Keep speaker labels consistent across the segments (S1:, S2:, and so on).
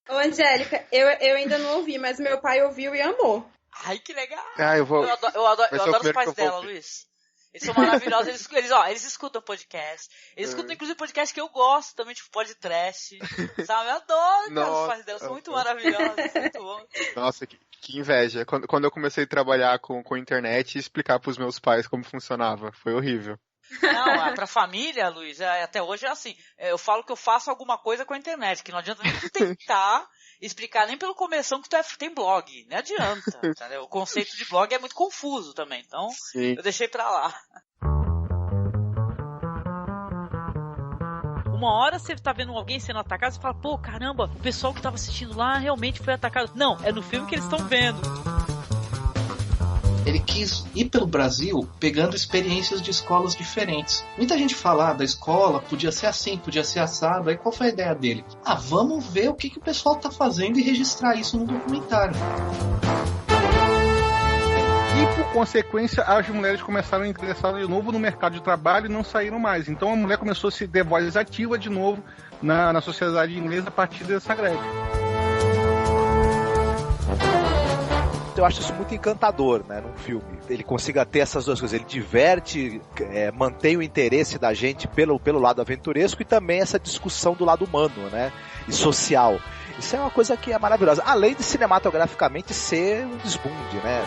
S1: Ô, Angélica, eu ainda não ouvi, mas meu pai ouviu e amou.
S2: Ai, que legal.
S3: Eu
S2: adoro os pais dela, Luiz. Eles são maravilhosos. Eles escutam podcast. Eles escutam, inclusive, podcast que eu gosto também, tipo podcast. Sabe? Eu adoro, cara, os pais dela. São muito maravilhosos. Muito bom.
S3: Nossa, que inveja. Quando eu comecei a trabalhar com internet e explicar pros meus pais como funcionava. Foi horrível.
S2: Não, pra família, Luiz, até hoje é assim. Eu falo que eu faço alguma coisa com a internet, que não adianta nem tu tentar explicar nem pelo começo que tu tem blog. Não adianta, entendeu? O conceito de blog é muito confuso também, então
S3: Sim.
S2: Eu deixei pra lá. Uma hora você tá vendo alguém sendo atacado, você fala, pô, caramba, o pessoal que tava assistindo lá realmente foi atacado. Não, é no filme que eles estão vendo.
S4: Ele quis ir pelo Brasil pegando experiências de escolas diferentes. Muita gente fala, da escola podia ser assim, podia ser assado. Aí qual foi a ideia dele? Vamos ver o que o pessoal tá fazendo e registrar isso no documentário.
S5: E por consequência, as mulheres começaram a ingressar de novo no mercado de trabalho e não saíram mais. Então a mulher começou a se ter voz ativa de novo na sociedade inglesa a partir dessa greve.
S6: Eu acho isso muito encantador, né, num filme. Ele consiga ter essas duas coisas. Ele diverte, mantém o interesse da gente pelo lado aventuresco e também essa discussão do lado humano, né, e social. Isso é uma coisa que é maravilhosa. Além de cinematograficamente ser um desbunde, né.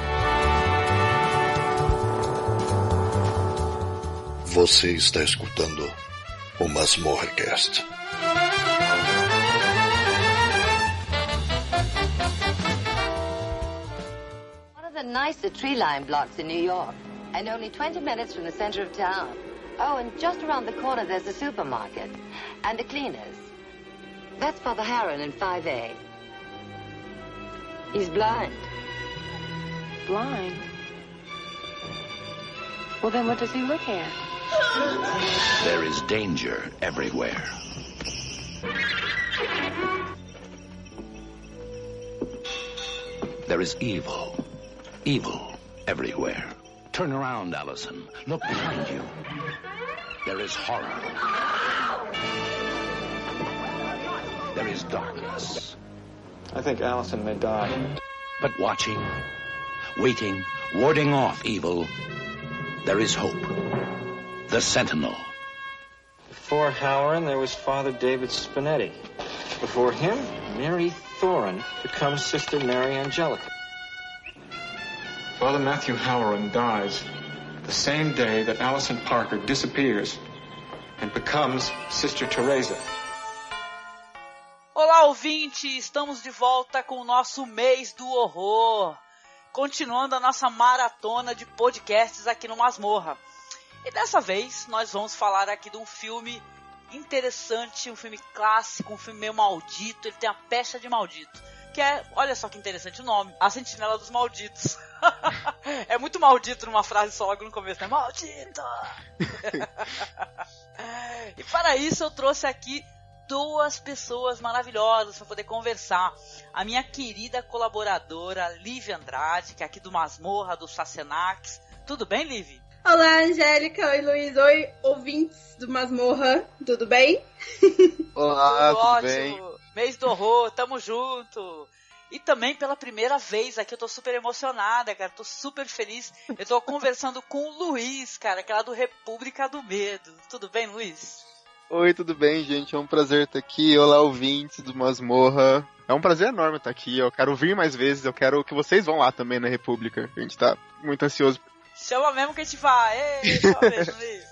S7: Você está escutando o MasmorraCast.
S8: The nicer tree-lined blocks in New York, and only 20 minutes from the center of town. Oh, and just around the corner there's a supermarket, and the cleaners. That's Father Harron in 5A. He's blind.
S9: Blind? Well, then what does he look at?
S7: There is danger everywhere. There is evil. Evil everywhere. Turn around, Allison. Look behind you. There is horror. There is darkness.
S10: I think Allison may die.
S7: But watching, waiting, warding off evil, there is hope. The Sentinel.
S10: Before Halloran, there was Father David Spinetti. Before him, Mary Thorin becomes Sister Mary Angelica. Father Matthew Halloran dies the same day that Allison Parker disappears and becomes Sister Teresa.
S2: Olá, ouvinte! Estamos de volta com o nosso mês do horror. Continuando a nossa maratona de podcasts aqui no Masmorra. E dessa vez nós vamos falar aqui de um filme interessante, um filme clássico, um filme meio maldito. Ele tem a pecha de maldito. Que é, olha só que interessante o nome, A Sentinela dos Malditos. É muito maldito numa frase só logo no começo, né? Maldito! E para isso eu trouxe aqui duas pessoas maravilhosas para poder conversar. A minha querida colaboradora, Liv Andrade, que é aqui do Masmorra, do Sacenax. Tudo bem, Liv?
S1: Olá, Angélica. Oi, Luiz. Oi, ouvintes do Masmorra. Tudo bem?
S3: Olá, tudo
S2: ótimo.
S3: Bem?
S2: Mês do horror, tamo junto. E também pela primeira vez aqui eu tô super emocionada, cara, tô super feliz. Eu tô conversando com o Luiz, cara, que é lá do República do Medo. Tudo bem, Luiz?
S3: Oi, tudo bem, gente? É um prazer estar aqui. Olá, ouvintes do Masmorra. É um prazer enorme estar aqui. Eu quero vir mais vezes. Eu quero que vocês vão lá também na República. A gente tá muito ansioso.
S2: Chama mesmo que a gente vai. Ei, chama mesmo, Luiz.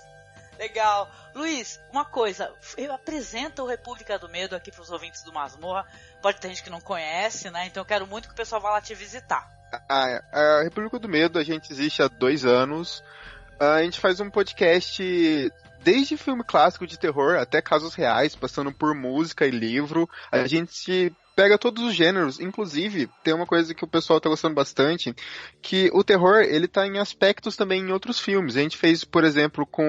S2: Legal. Luiz, uma coisa. Eu apresento o República do Medo aqui pros ouvintes do Masmorra. Pode ter gente que não conhece, né? Então eu quero muito que o pessoal vá lá te visitar.
S3: A República do Medo, a gente existe há 2 anos. A gente faz um podcast desde filme clássico de terror até casos reais, passando por música e livro. A gente pega todos os gêneros, inclusive tem uma coisa que o pessoal tá gostando bastante, que o terror, ele tá em aspectos também em outros filmes. A gente fez, por exemplo, com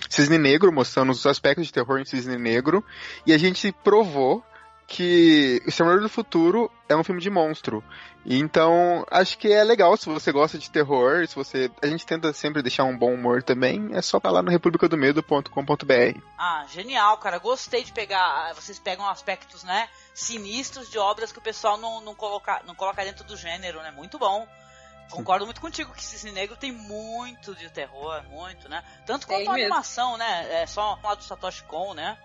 S3: Cisne Negro, mostrando os aspectos de terror em Cisne Negro, e a gente provou que O Exterminador do Futuro é um filme de monstro. Então, acho que é legal se você gosta de terror, se você... A gente tenta sempre deixar um bom humor também, é só pra lá no republicadomedo.com.br.
S2: Ah, genial, cara. Gostei de pegar... Vocês pegam aspectos, né, sinistros de obras que o pessoal não coloca dentro do gênero, né? Muito bom. Concordo muito contigo que Cisne Negro tem muito de terror, muito, né? Tanto quanto a animação, né? É só lá do Satoshi Kon, né?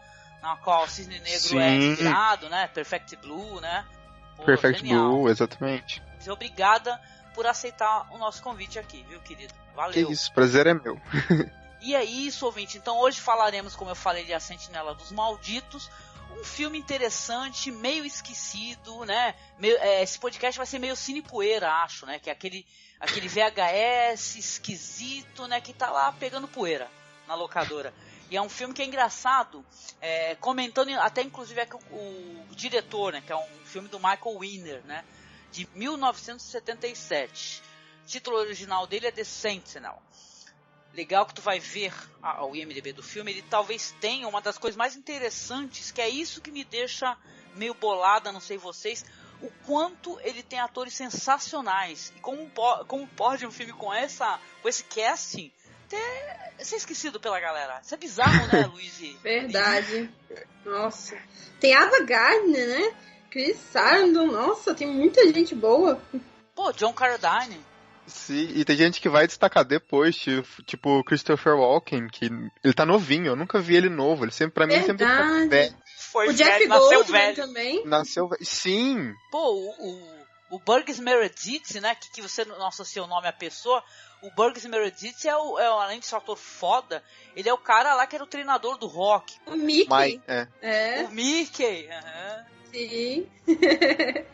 S2: Na qual o Cisne Negro é inspirado, né? Perfect Blue, né? Pô,
S3: Perfect
S2: genial.
S3: Blue, exatamente.
S2: Obrigada por aceitar o nosso convite aqui, viu, querido? Valeu.
S3: Que isso, prazer é meu.
S2: E é isso, ouvinte. Então hoje falaremos, como eu falei, de A Sentinela dos Malditos. Um filme interessante, meio esquecido, né? Esse podcast vai ser meio cinepoeira, acho, né? Que é aquele VHS esquisito, né? Que tá lá pegando poeira na locadora. E é um filme que é engraçado, comentando até inclusive o diretor, né? Que é um filme do Michael Winner, né? De 1977. O título original dele é The Sentinel. Legal que tu vai ver o IMDb do filme, ele talvez tenha uma das coisas mais interessantes, que é isso que me deixa meio bolada, não sei vocês, o quanto ele tem atores sensacionais. E como pode um filme com esse casting ser esquecido pela galera? Isso é bizarro, né, Luiz?
S1: Verdade. Nossa. Tem Ava Gardner, né? Chris Sarandon, nossa, tem muita gente boa.
S2: Pô, John Carradine.
S3: Sim, e tem gente que vai destacar depois, tipo Christopher Walken, que ele tá novinho, eu nunca vi ele novo, ele sempre, pra mim, sempre tá velho.
S1: O Jeff Goldblum também.
S3: Nasceu velho, sim.
S2: Pô, o Burgess Meredith, né, que você não associa o nome à pessoa, o Burgess Meredith além de ser um ator foda, ele é o cara lá que era o treinador do Rock.
S1: O Mickey.
S2: O Mickey,
S1: Sim.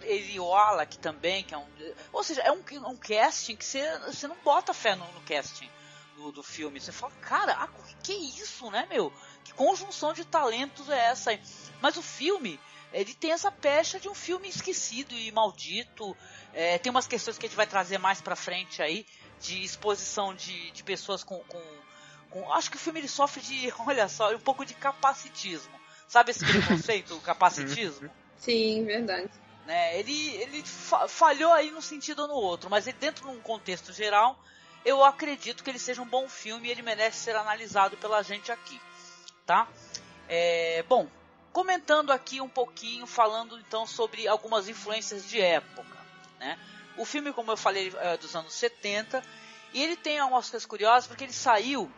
S2: Ele Wallach também, que é um... Ou seja, é um casting que você não bota fé no casting do filme. Você fala, cara, que isso, né, meu? Que conjunção de talentos é essa aí? Mas o filme, ele tem essa pecha de um filme esquecido e maldito. Tem umas questões que a gente vai trazer mais pra frente aí, de exposição de pessoas com... Acho que o filme ele sofre de, olha só, um pouco de capacitismo. Sabe esse preconceito, o capacitismo?
S1: Sim, verdade.
S2: Né? Ele falhou aí num sentido ou no outro, mas ele, dentro de um contexto geral, eu acredito que ele seja um bom filme e ele merece ser analisado pela gente aqui, tá? Bom, comentando aqui um pouquinho, falando então sobre algumas influências de época, né? O filme, como eu falei, é dos anos 70, e ele tem algumas coisas curiosas, porque ele saiu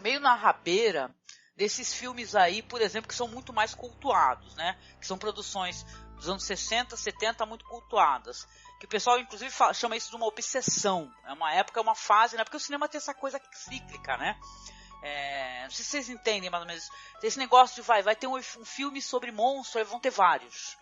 S2: meio na rabeira desses filmes aí, por exemplo, que são muito mais cultuados, né? Que são produções dos anos 60, 70 muito cultuadas. Que o pessoal, inclusive, chama isso de uma obsessão. É uma época, é uma fase, né? Porque o cinema tem essa coisa cíclica, né? Não sei se vocês entendem mais ou menos. Tem esse negócio de vai ter um filme sobre monstro, aí vão ter vários.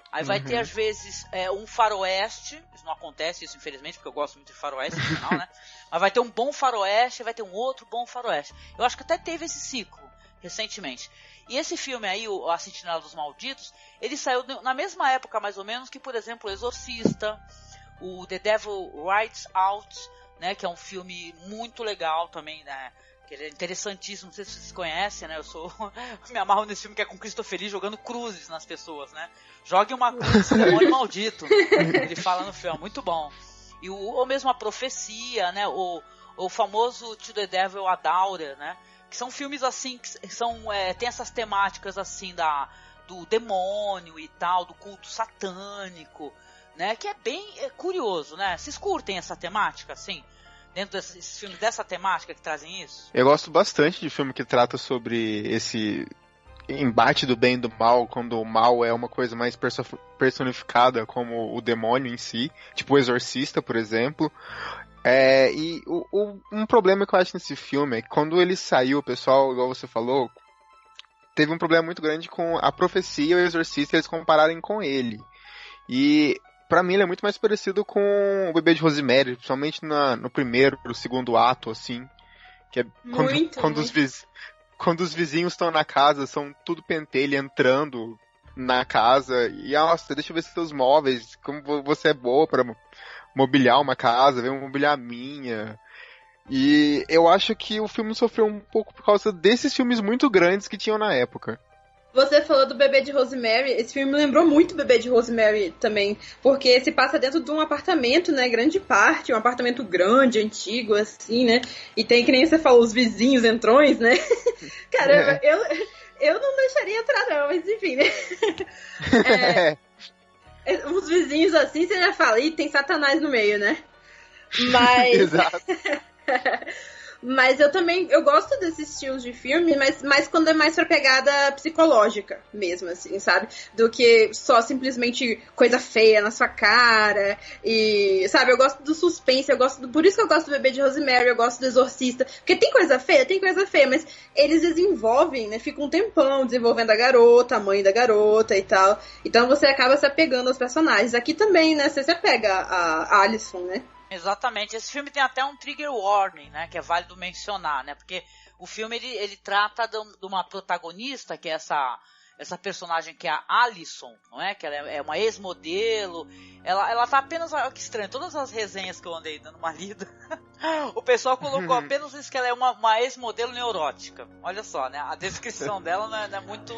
S2: Aí vai ter, às vezes, um faroeste. Isso não acontece, isso infelizmente, porque eu gosto muito de faroeste no final, né? Mas vai ter um bom faroeste, vai ter um outro bom faroeste. Eu acho que até teve esse ciclo recentemente. E esse filme aí, A Sentinela dos Malditos, ele saiu na mesma época, mais ou menos, que, por exemplo, O Exorcista, o The Devil Rides Out, né, que é um filme muito legal também, né, que ele é interessantíssimo, não sei se vocês conhecem, né, eu me amarro nesse filme que é com Christopher Lee jogando cruzes nas pessoas, né, jogue uma cruz nesse demônio maldito, ele fala no filme, muito bom. E ou mesmo A Profecia, né, o famoso To the Devil a Daughter, né, que são filmes assim, que são, tem essas temáticas assim do demônio e tal, do culto satânico, né? Que é bem curioso, né? Vocês curtem essa temática, assim? Dentro desses filmes, dessa temática que trazem isso?
S3: Eu gosto bastante de filme que trata sobre esse embate do bem e do mal, quando o mal é uma coisa mais personificada como o demônio em si, tipo O Exorcista, por exemplo. E um problema que eu acho nesse filme é que quando ele saiu, o pessoal, igual você falou, teve um problema muito grande com A Profecia e O Exorcista, eles compararem com ele. E pra mim ele é muito mais parecido com O Bebê de Rosemary, principalmente no primeiro, no segundo ato, assim. Que é quando os vizinhos estão na casa, são tudo pentelho entrando na casa. E, nossa, deixa eu ver seus móveis, como você é boa pra mobiliar uma casa, vem mobiliar a minha. E eu acho que o filme sofreu um pouco por causa desses filmes muito grandes que tinham na época.
S1: Você falou do Bebê de Rosemary, esse filme me lembrou muito Bebê de Rosemary também, porque se passa dentro de um apartamento, né, grande parte, um apartamento grande, antigo, assim, né, e tem, que nem você falou, os vizinhos entrões, né, caramba, eu não deixaria entrar não, mas enfim, né, uns vizinhos assim, você já fala, ih, tem Satanás no meio, né, mas...
S3: Exato.
S1: Mas eu gosto desses estilos de filme, mas quando é mais pra pegada psicológica mesmo, assim, sabe? Do que só simplesmente coisa feia na sua cara. E, sabe, eu gosto do suspense, por isso que eu gosto do Bebê de Rosemary, eu gosto do Exorcista. Porque tem coisa feia, mas eles desenvolvem, né? Fica um tempão desenvolvendo a garota, a mãe da garota e tal. Então você acaba se apegando aos personagens. Aqui também, né? Você se apega a Alison, né?
S2: Exatamente, esse filme tem até um trigger warning, né, que é válido mencionar, né, porque o filme ele trata de uma protagonista, que é essa personagem que é a Alison, não é, que ela é uma ex-modelo, ela tá apenas, olha que estranho, todas as resenhas que eu andei dando uma lida, o pessoal colocou apenas isso, que ela é uma ex-modelo neurótica, olha só, né, a descrição dela não é muito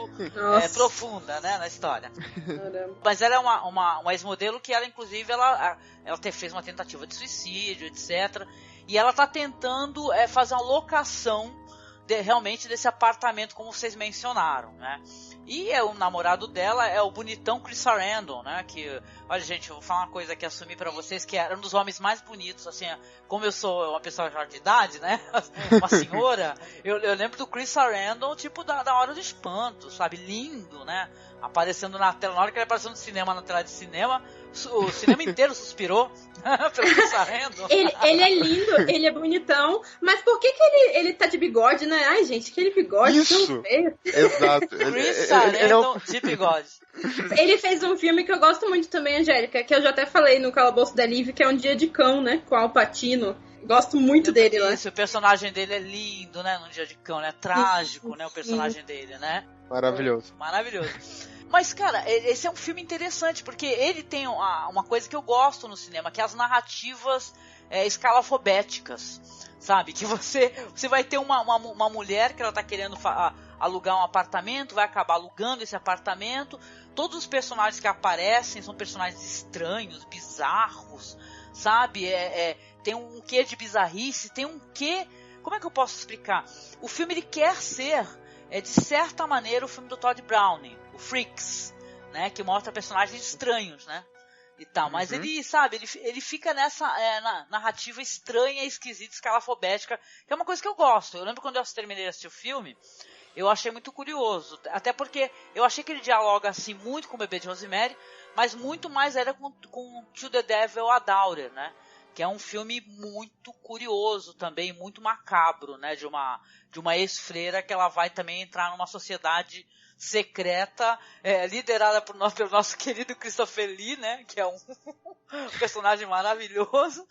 S2: profunda, né, na história. Mas ela é uma ex-modelo que ela, inclusive, ela fez uma tentativa de suicídio, etc. E ela tá tentando fazer uma locação realmente desse apartamento, como vocês mencionaram, né? E o namorado dela é o bonitão Chris Sarandon, né? Que, olha, gente, eu vou falar uma coisa que assumi pra vocês, que era um dos homens mais bonitos, assim, como eu sou uma pessoa já de idade, né? Uma senhora, eu lembro do Chris Sarandon, tipo, da Hora do Espanto, sabe? Lindo, né? Aparecendo na tela, na hora que ele apareceu no cinema, na tela de cinema, o cinema inteiro suspirou pelo Chris Sarandon.
S1: Ele é lindo, ele é bonitão, mas por que ele tá de bigode, né? Ai, gente, aquele bigode
S3: Isso,
S1: feio.
S3: Exato.
S2: Chris Sarandon de bigode.
S1: Ele fez um filme que eu gosto muito também, Angélica, que eu já até falei no Calabouço da Lívia, que é Um Dia de Cão, né? Com Al Pacino. Gosto muito dele lá.
S2: Isso, o personagem dele é lindo, né? No Dia de Cão, né? Trágico, né? O personagem dele, né?
S3: Maravilhoso.
S2: Mas, cara, esse é um filme interessante, porque ele tem uma coisa que eu gosto no cinema, que é as narrativas escalafobéticas, sabe? Que você vai ter uma mulher que ela tá querendo alugar um apartamento, vai acabar alugando esse apartamento, todos os personagens que aparecem são personagens estranhos, bizarros, sabe? Tem um quê de bizarrice, tem um quê... Como é que eu posso explicar? O filme, ele quer ser... de certa maneira, o filme do Todd Browning, o Freaks, né, que mostra personagens estranhos, né, e tal, mas ele, sabe, ele fica nessa narrativa estranha, esquisita, escalafobética, que é uma coisa que eu gosto. Eu lembro quando eu terminei de assistir o filme, eu achei muito curioso, até porque eu achei que ele dialoga, assim, muito com o Bebê de Rosemary, mas muito mais era com To the Devil a Daughter, né, que é um filme muito curioso também, muito macabro, né, de uma ex-freira que ela vai também entrar numa sociedade secreta, liderada pelo nosso querido Christopher Lee, né, que é um personagem maravilhoso,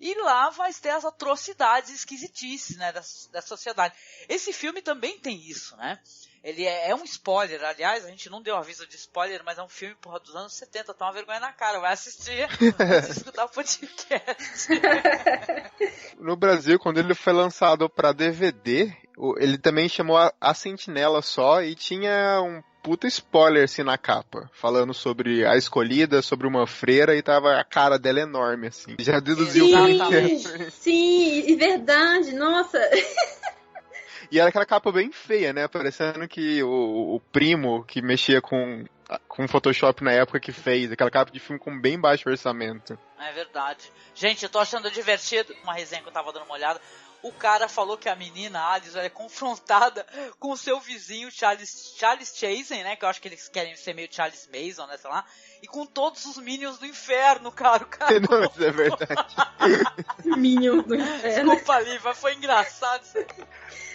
S2: e lá vai ter as atrocidades esquisitices, né, da sociedade. Esse filme também tem isso, né, ele é um spoiler, aliás, a gente não deu aviso de spoiler, mas é um filme, dos anos 70, tá uma vergonha na cara, vai assistir, vai escutar o podcast.
S3: No Brasil, quando ele foi lançado pra DVD, ele também chamou a Sentinela só e tinha um puta spoiler assim na capa, falando sobre a escolhida, sobre uma freira, e tava a cara dela enorme, assim. Já deduziu o que é.
S1: Sim, verdade, nossa...
S3: E era aquela capa bem feia, né? Parecendo que o primo que mexia com Photoshop na época que fez. Aquela capa de filme com bem baixo orçamento.
S2: É verdade. Gente, eu tô achando divertido. Uma resenha que eu tava dando uma olhada. O cara falou que a menina, a Alice, é confrontada com o seu vizinho Charles Chazen, né? Que eu acho que eles querem ser meio Charles Mason, né? Sei lá. E com todos os Minions do inferno, cara. O cara
S3: não, isso é verdade.
S1: Minions do inferno.
S2: Desculpa, Lívia, foi engraçado isso aqui.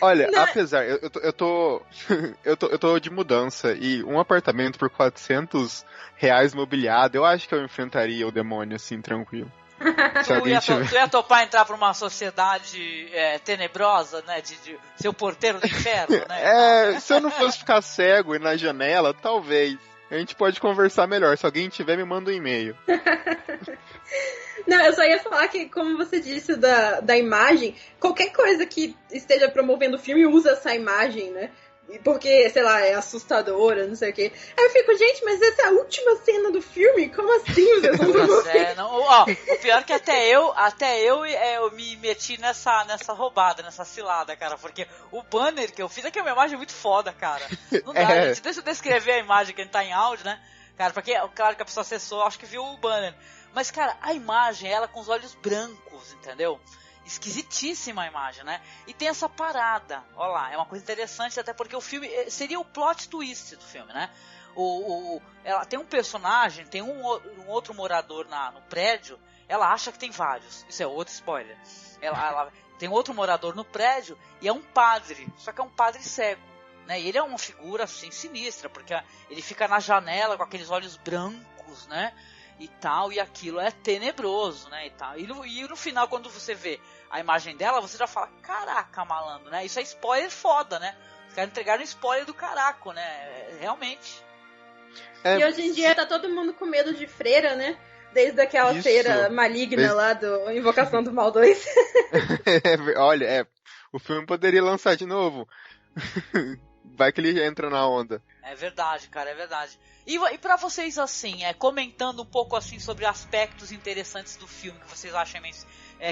S3: Olha, apesar, eu tô de mudança e um apartamento por R$400 mobiliado, eu acho que eu enfrentaria o demônio assim, tranquilo.
S2: Tu ia topar entrar pra uma sociedade tenebrosa, né? De ser o porteiro do inferno, né?
S3: Se eu não fosse ficar cego e na janela, talvez. A gente pode conversar melhor. Se alguém tiver, me manda um e-mail.
S1: Não, eu só ia falar que, como você disse da imagem, qualquer coisa que esteja promovendo o filme usa essa imagem, né? porque, sei lá, é assustadora, não sei o quê. Aí eu fico, gente, mas essa é a última cena do filme? Como assim vocês vão morrer?
S2: O pior é que até eu me meti nessa roubada, nessa cilada, cara, porque o banner que eu fiz aqui é uma imagem muito foda, cara. Não dá, gente, deixa eu descrever a imagem que a gente tá em áudio, né? Cara, porque, claro que a pessoa acessou, acho que viu o banner. Mas, cara, a imagem, ela com os olhos brancos, entendeu? Esquisitíssima a imagem, né? E tem essa parada, ó lá, é uma coisa interessante, até porque o filme seria o plot twist do filme, né? Ela tem um personagem, tem um outro morador no prédio, ela acha que tem vários, isso é outro spoiler. Ela tem outro morador no prédio e é um padre, só que é um padre cego, né? E ele é uma figura assim sinistra, porque ele fica na janela com aqueles olhos brancos, né? E tal, e aquilo é tenebroso, né, e tal. E no final, quando você vê a imagem dela, você já fala, caraca, malandro, né? Isso é spoiler foda, né? Os caras entregaram spoiler do caraco, né? Realmente.
S1: E hoje em dia tá todo mundo com medo de freira, né? Desde aquela feira maligna lá do Invocação do Mal 2.
S3: Olha, o filme poderia lançar de novo. Vai que ele entra na onda.
S2: É verdade, cara, é verdade. E pra vocês, assim, comentando um pouco assim sobre aspectos interessantes do filme que vocês acham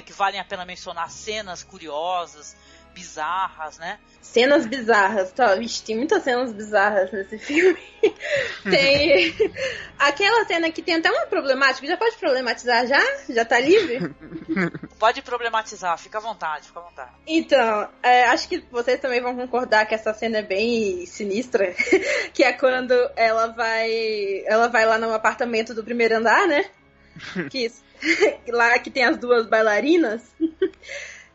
S2: que valem a pena mencionar, cenas curiosas, bizarras, né?
S1: Cenas bizarras, tá? Vixe, tem muitas cenas bizarras nesse filme. Tem aquela cena que tem até uma problemática. Já pode problematizar já? Já tá livre?
S2: Pode problematizar, fica à vontade, fica à vontade.
S1: Então, acho que vocês também vão concordar que essa cena é bem sinistra. Que é quando ela vai lá no apartamento do primeiro andar, né? Lá que tem as duas bailarinas.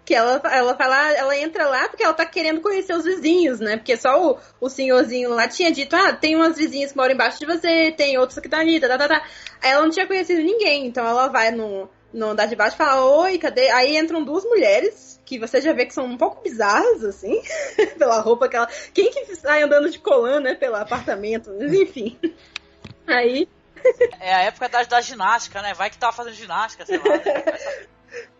S1: Que ela vai lá, ela entra lá porque ela tá querendo conhecer os vizinhos, né? Porque só o senhorzinho lá tinha dito, tem umas vizinhas que moram embaixo de você, tem outros que tá ali, tá. Aí ela não tinha conhecido ninguém, então ela vai no andar de baixo e fala, oi, cadê? Aí entram duas mulheres, que você já vê que são um pouco bizarras, assim, pela roupa que ela... Quem que sai andando de colã, né, pelo apartamento? Mas enfim. Aí...
S2: É a época da ginástica, né? Vai que tava fazendo ginástica, sei lá.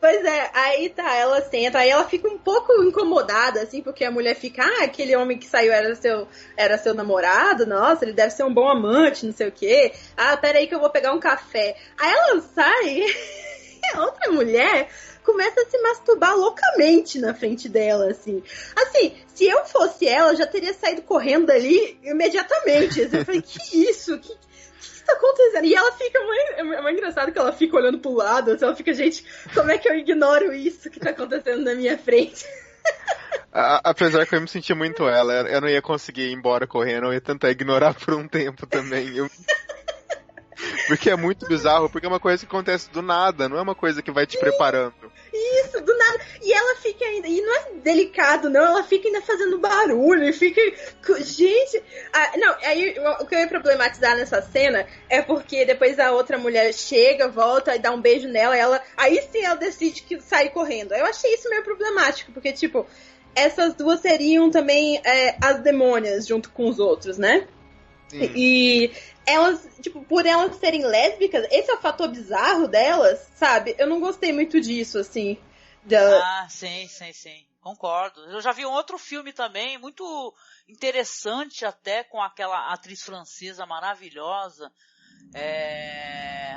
S1: Pois é, aí tá, ela senta, aí ela fica um pouco incomodada, assim, porque a mulher fica, aquele homem que saiu era seu namorado, nossa, ele deve ser um bom amante, não sei o quê. Peraí que eu vou pegar um café. Aí ela sai e a outra mulher começa a se masturbar loucamente na frente dela, assim. Assim, se eu fosse ela, eu já teria saído correndo dali imediatamente. Assim, eu falei, que isso? Que tá acontecendo? E ela fica é muito engraçado que ela fica olhando pro lado, assim, ela fica, gente, como é que eu ignoro isso que tá acontecendo na minha frente?
S3: Apesar que eu me senti muito eu não ia conseguir ir embora correndo, eu ia tentar ignorar por um tempo também. Porque é muito bizarro, porque é uma coisa que acontece do nada, não é uma coisa que vai te preparando.
S1: Isso, do nada. E ela fica ainda, e não é delicado, não, ela fica ainda fazendo barulho, e fica... Gente... não, aí o que eu ia problematizar nessa cena é porque depois a outra mulher chega, volta e dá um beijo nela, aí sim ela decide sair correndo. Eu achei isso meio problemático, porque, tipo, essas duas seriam também as demônias junto com os outros, né? Sim. E elas, tipo, por elas serem lésbicas, esse é o fator bizarro delas, sabe? Eu não gostei muito disso, assim.
S2: Sim. Concordo. Eu já vi um outro filme também, muito interessante até, com aquela atriz francesa maravilhosa.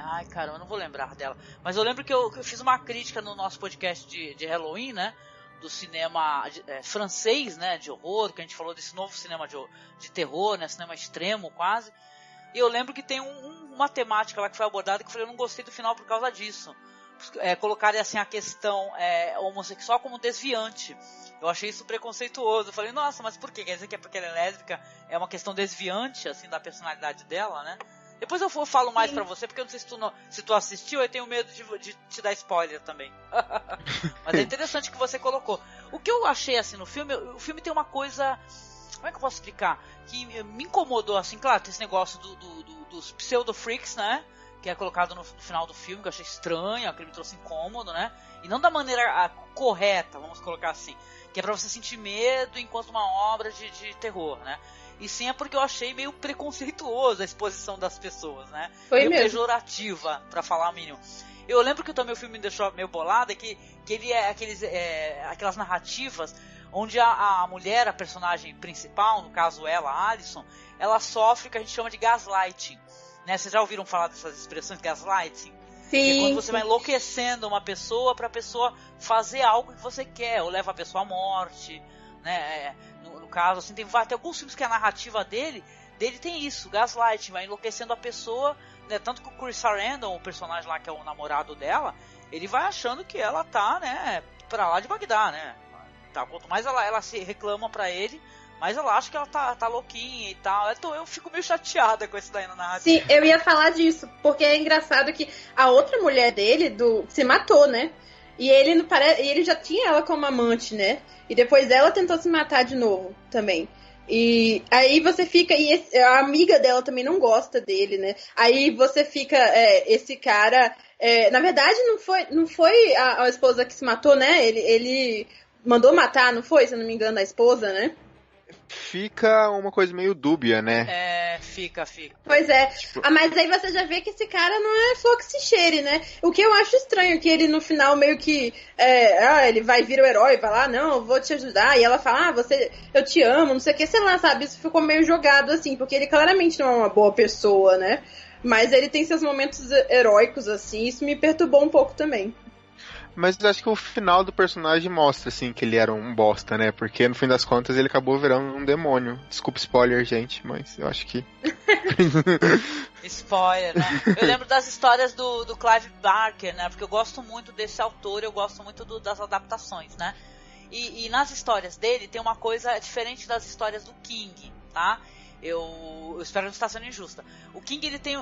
S2: Ai, caramba, eu não vou lembrar dela. Mas eu lembro que eu fiz uma crítica no nosso podcast de Halloween, né? Do cinema francês, né? De horror, que a gente falou desse novo cinema de terror, né? Cinema extremo, quase. E eu lembro que tem uma temática lá que foi abordada que eu falei, eu não gostei do final por causa disso. Colocarem assim a questão homossexual como desviante. Eu achei isso preconceituoso. Eu falei, nossa, mas por quê? Quer dizer que é porque ela é lésbica? É uma questão desviante, assim, da personalidade dela, né? Depois eu falo mais pra você, porque eu não sei se tu assistiu, eu tenho medo de te dar spoiler também. Mas é interessante que você colocou. O que eu achei, assim, no filme, o filme tem uma coisa... Como é que eu posso explicar? Que me incomodou, assim, claro, tem esse negócio dos pseudo-freaks, né? Que é colocado no final do filme, que eu achei estranho, que me trouxe incômodo, né? E não da maneira correta, vamos colocar assim. Que é pra você sentir medo enquanto uma obra de terror, né? E sim é porque eu achei meio preconceituoso a exposição das pessoas, né?
S1: Foi
S2: meio
S1: mesmo.
S2: Pejorativa, pra falar o mínimo. Eu lembro que também o filme me deixou meio bolado, que ele é aquelas narrativas onde a mulher, a personagem principal, no caso ela, a Alison, ela sofre o que a gente chama de gaslighting, né? Vocês já ouviram falar dessas expressões, gaslighting?
S1: Sim.
S2: É quando você vai enlouquecendo uma pessoa pra pessoa fazer algo que você quer, ou leva a pessoa à morte, né? No caso, assim, tem alguns filmes que a narrativa dele tem isso, gaslighting, vai enlouquecendo a pessoa, né? Tanto que o Chris Sarandon, o personagem lá que é o namorado dela, ele vai achando que ela tá, né, pra lá de Bagdá, né? Tá, quanto mais ela se reclama pra ele, mais ela acha que ela tá louquinha e tal. Então eu fico meio chateada com isso daí na narrativa.
S1: Sim, eu ia falar disso, porque é engraçado que a outra mulher dele se matou, né? E ele já tinha ela como amante, né? E depois ela tentou se matar de novo também. E aí você fica... E a amiga dela também não gosta dele, né? Aí você fica... esse cara... na verdade, não foi a esposa que se matou, né? Ele mandou matar, não foi? Se eu não me engano, a esposa, né?
S3: Fica uma coisa meio dúbia, né?
S2: Fica.
S1: Pois é. Mas aí você já vê que esse cara não é flor que se cheire, né? O que eu acho estranho, que ele no final meio que... ele vai vir o herói, vai lá, não, eu vou te ajudar. E ela fala, eu te amo, não sei o que, sei lá, sabe? Isso ficou meio jogado assim, porque ele claramente não é uma boa pessoa, né? Mas ele tem seus momentos heróicos, assim, isso me perturbou um pouco também.
S3: Mas eu acho que o final do personagem mostra, assim, que ele era um bosta, né? Porque no fim das contas ele acabou virando um demônio. Desculpa spoiler, gente, mas eu acho que...
S2: Spoiler, né? Eu lembro das histórias do Clive Barker, né? Porque eu gosto muito desse autor, eu gosto muito das adaptações, né? E nas histórias dele tem uma coisa diferente das histórias do King, tá? Eu espero não estar sendo injusta. O King, ele tem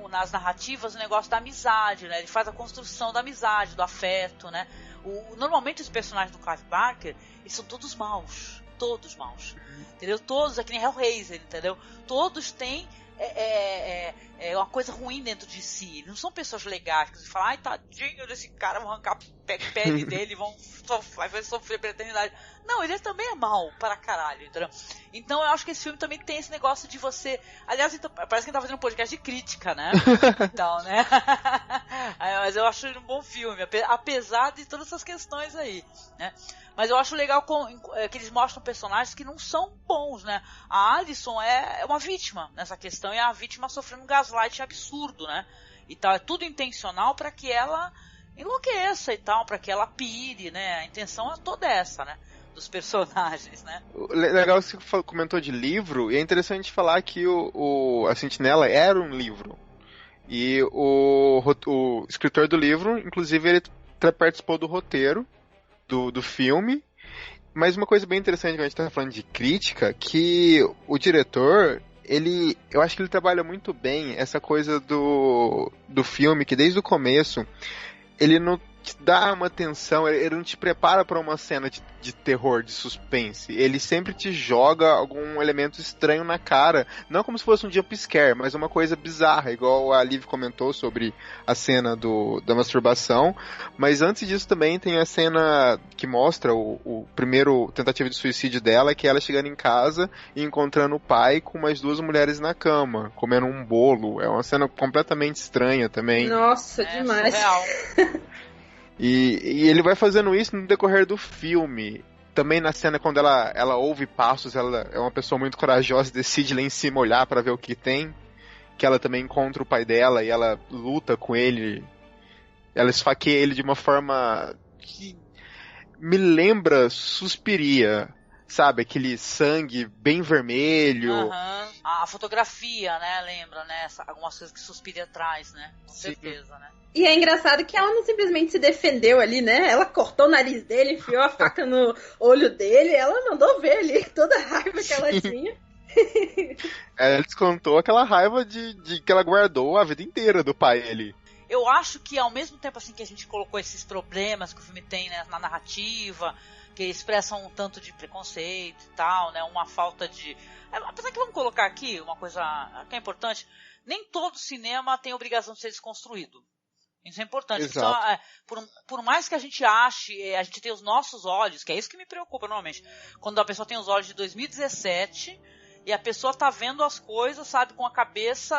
S2: nas narrativas o negócio da amizade, né? Ele faz a construção da amizade, do afeto, né? Normalmente os personagens do Clive Barker, eles são todos maus, entendeu? Todos, é que nem Hellraiser, entendeu? Todos têm uma coisa ruim dentro de si. Eles não são pessoas legais que você fala, ai, tadinho desse cara, vão arrancar a pele dele, vai sofrer pela eternidade. Não, ele também é mau para caralho, entendeu? Então eu acho que esse filme também tem esse negócio de você... Aliás, então, parece que ele tá fazendo um podcast de crítica, né? Então, né? Mas eu acho ele um bom filme, apesar de todas essas questões aí, né? Mas eu acho legal que eles mostram personagens que não são bons, né? A Alison é uma vítima nessa questão, e a vítima sofrendo um gaslight absurdo, né? E tal, é tudo intencional para que ela enlouqueça e tal, para que ela pire, né? A intenção é toda essa, né? Dos personagens, né?
S3: Legal que você comentou de livro, e é interessante falar que a Sentinela era um livro. E o escritor do livro, inclusive, ele participou do roteiro do filme. Mas uma coisa bem interessante que a gente tá falando de crítica, que o diretor, eu acho que ele trabalha muito bem essa coisa do filme, que desde o começo ele não te dá uma tensão, ele não te prepara para uma cena de terror, de suspense. Ele sempre te joga algum elemento estranho na cara, não como se fosse um jump scare, mas uma coisa bizarra, igual a Liv comentou sobre a cena da masturbação. Mas antes disso também tem a cena que mostra o primeiro tentativa de suicídio dela, que é ela chegando em casa e encontrando o pai com mais duas mulheres na cama, comendo um bolo. É uma cena completamente estranha também.
S1: Nossa, demais.
S2: Surreal.
S3: E ele vai fazendo isso no decorrer do filme. Também na cena quando ela ouve passos, ela é uma pessoa muito corajosa, decide lá em cima olhar pra ver o que tem. Que ela também encontra o pai dela e ela luta com ele. Ela esfaqueia ele de uma forma que me lembra Suspiria. Sabe, aquele sangue bem vermelho.
S2: Uhum. A fotografia, né, lembra, né? Algumas coisas que Suspiria traz, né? Com certeza, né?
S1: E é engraçado que ela não simplesmente se defendeu ali, né? Ela cortou o nariz dele, enfiou a faca no olho dele, ela mandou ver ali toda a raiva que ela tinha.
S3: Ela descontou aquela raiva de que ela guardou a vida inteira do pai ali.
S2: Eu acho que ao mesmo tempo assim que a gente colocou esses problemas que o filme tem, né, na narrativa, que expressam um tanto de preconceito e tal, né, uma falta de... Apesar que vamos colocar aqui uma coisa que é importante, nem todo cinema tem obrigação de ser desconstruído. Isso é importante.
S3: Exato.
S2: Então, por mais que a gente ache, a gente tem os nossos olhos, que é isso que me preocupa normalmente, quando a pessoa tem os olhos de 2017 e a pessoa tá vendo as coisas, sabe, com a cabeça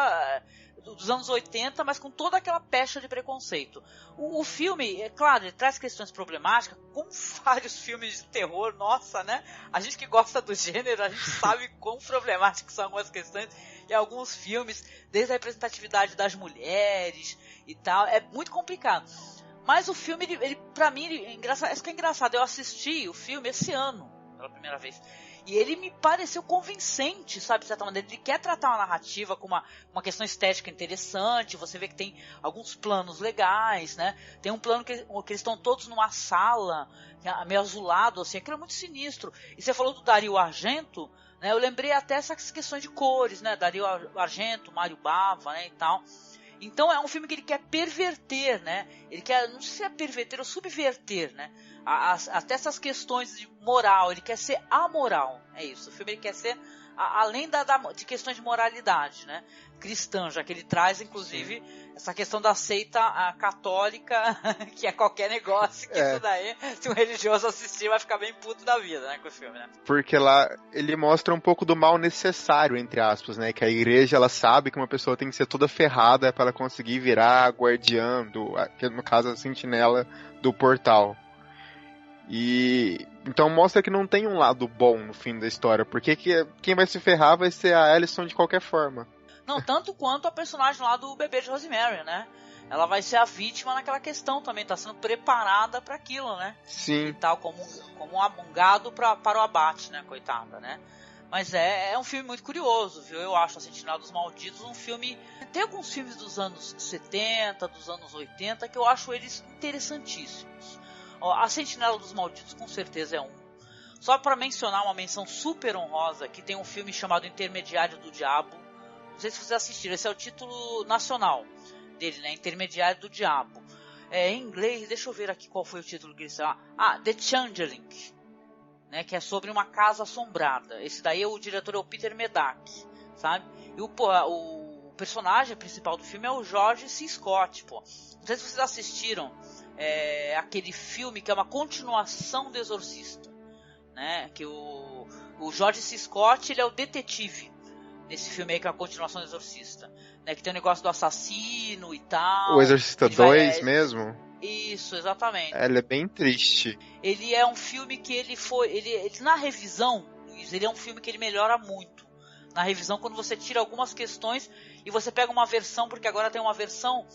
S2: dos anos 80, mas com toda aquela pecha de preconceito. O filme, é claro, ele traz questões problemáticas, como vários filmes de terror, nossa, né? A gente que gosta do gênero, a gente sabe quão problemáticas são algumas questões em alguns filmes, desde a representatividade das mulheres e tal, é muito complicado. Mas o filme, ele pra mim, isso que é engraçado, eu assisti o filme esse ano, pela primeira vez. E ele me pareceu convincente, sabe, de certa maneira. Ele quer tratar uma narrativa com uma questão estética interessante. Você vê que tem alguns planos legais, né? Tem um plano que eles estão todos numa sala, meio azulado, assim. Aquilo é muito sinistro. E você falou do Dario Argento, né? Eu lembrei até essas questões de cores, né? Dario Argento, Mário Bava, né, e tal. Então é um filme que ele quer perverter, né? Ele quer, não sei se é perverter ou subverter, né? Até essas questões de moral, ele quer ser amoral, é isso. O filme ele quer ser além de questões de moralidade, né? Cristã, já que ele traz, inclusive, essa questão da seita católica, que é qualquer negócio, que isso daí, se um religioso assistir, vai ficar bem puto da vida, né, com o filme, né?
S3: Porque lá ele mostra um pouco do mal necessário, entre aspas, né? Que a igreja, ela sabe que uma pessoa tem que ser toda ferrada para ela conseguir virar guardiã, que no caso a sentinela do portal. E então mostra que não tem um lado bom no fim da história, porque quem vai se ferrar vai ser a Alison de qualquer forma.
S2: Não, tanto quanto a personagem lá do bebê de Rosemary, né? Ela vai ser a vítima naquela questão também, tá sendo preparada para aquilo, né?
S3: Sim.
S2: E tal, como um gado para o abate, né, coitada, né? Mas é um filme muito curioso, viu? Eu acho A Sentinela dos Malditos um filme... Tem alguns filmes dos anos 70, dos anos 80, que eu acho eles interessantíssimos. A Sentinela dos Malditos com certeza é um. Só para mencionar uma menção super honrosa, que tem um filme chamado Intermediário do Diabo. Não sei se vocês assistiram, esse é o título nacional dele, né? Intermediário do Diabo. Em inglês, deixa eu ver aqui qual foi o título que eles falaram. The Changeling, né? Que é sobre uma casa assombrada. Esse daí, o diretor é o Peter Medak, sabe? E o personagem principal do filme é o George C. Scott, pô. Não sei se vocês assistiram aquele filme que é uma continuação do Exorcista, né? Que o George C. Scott, ele é o detetive nesse filme aí, que é a continuação do Exorcista, né? Que tem o negócio do assassino e tal.
S3: O Exorcista 2 mesmo?
S2: Isso, exatamente.
S3: Ele é bem triste.
S2: Ele é um filme que ele na revisão, Luiz, ele é um filme que ele melhora muito. Na revisão, quando você tira algumas questões e você pega uma versão, porque agora tem uma versão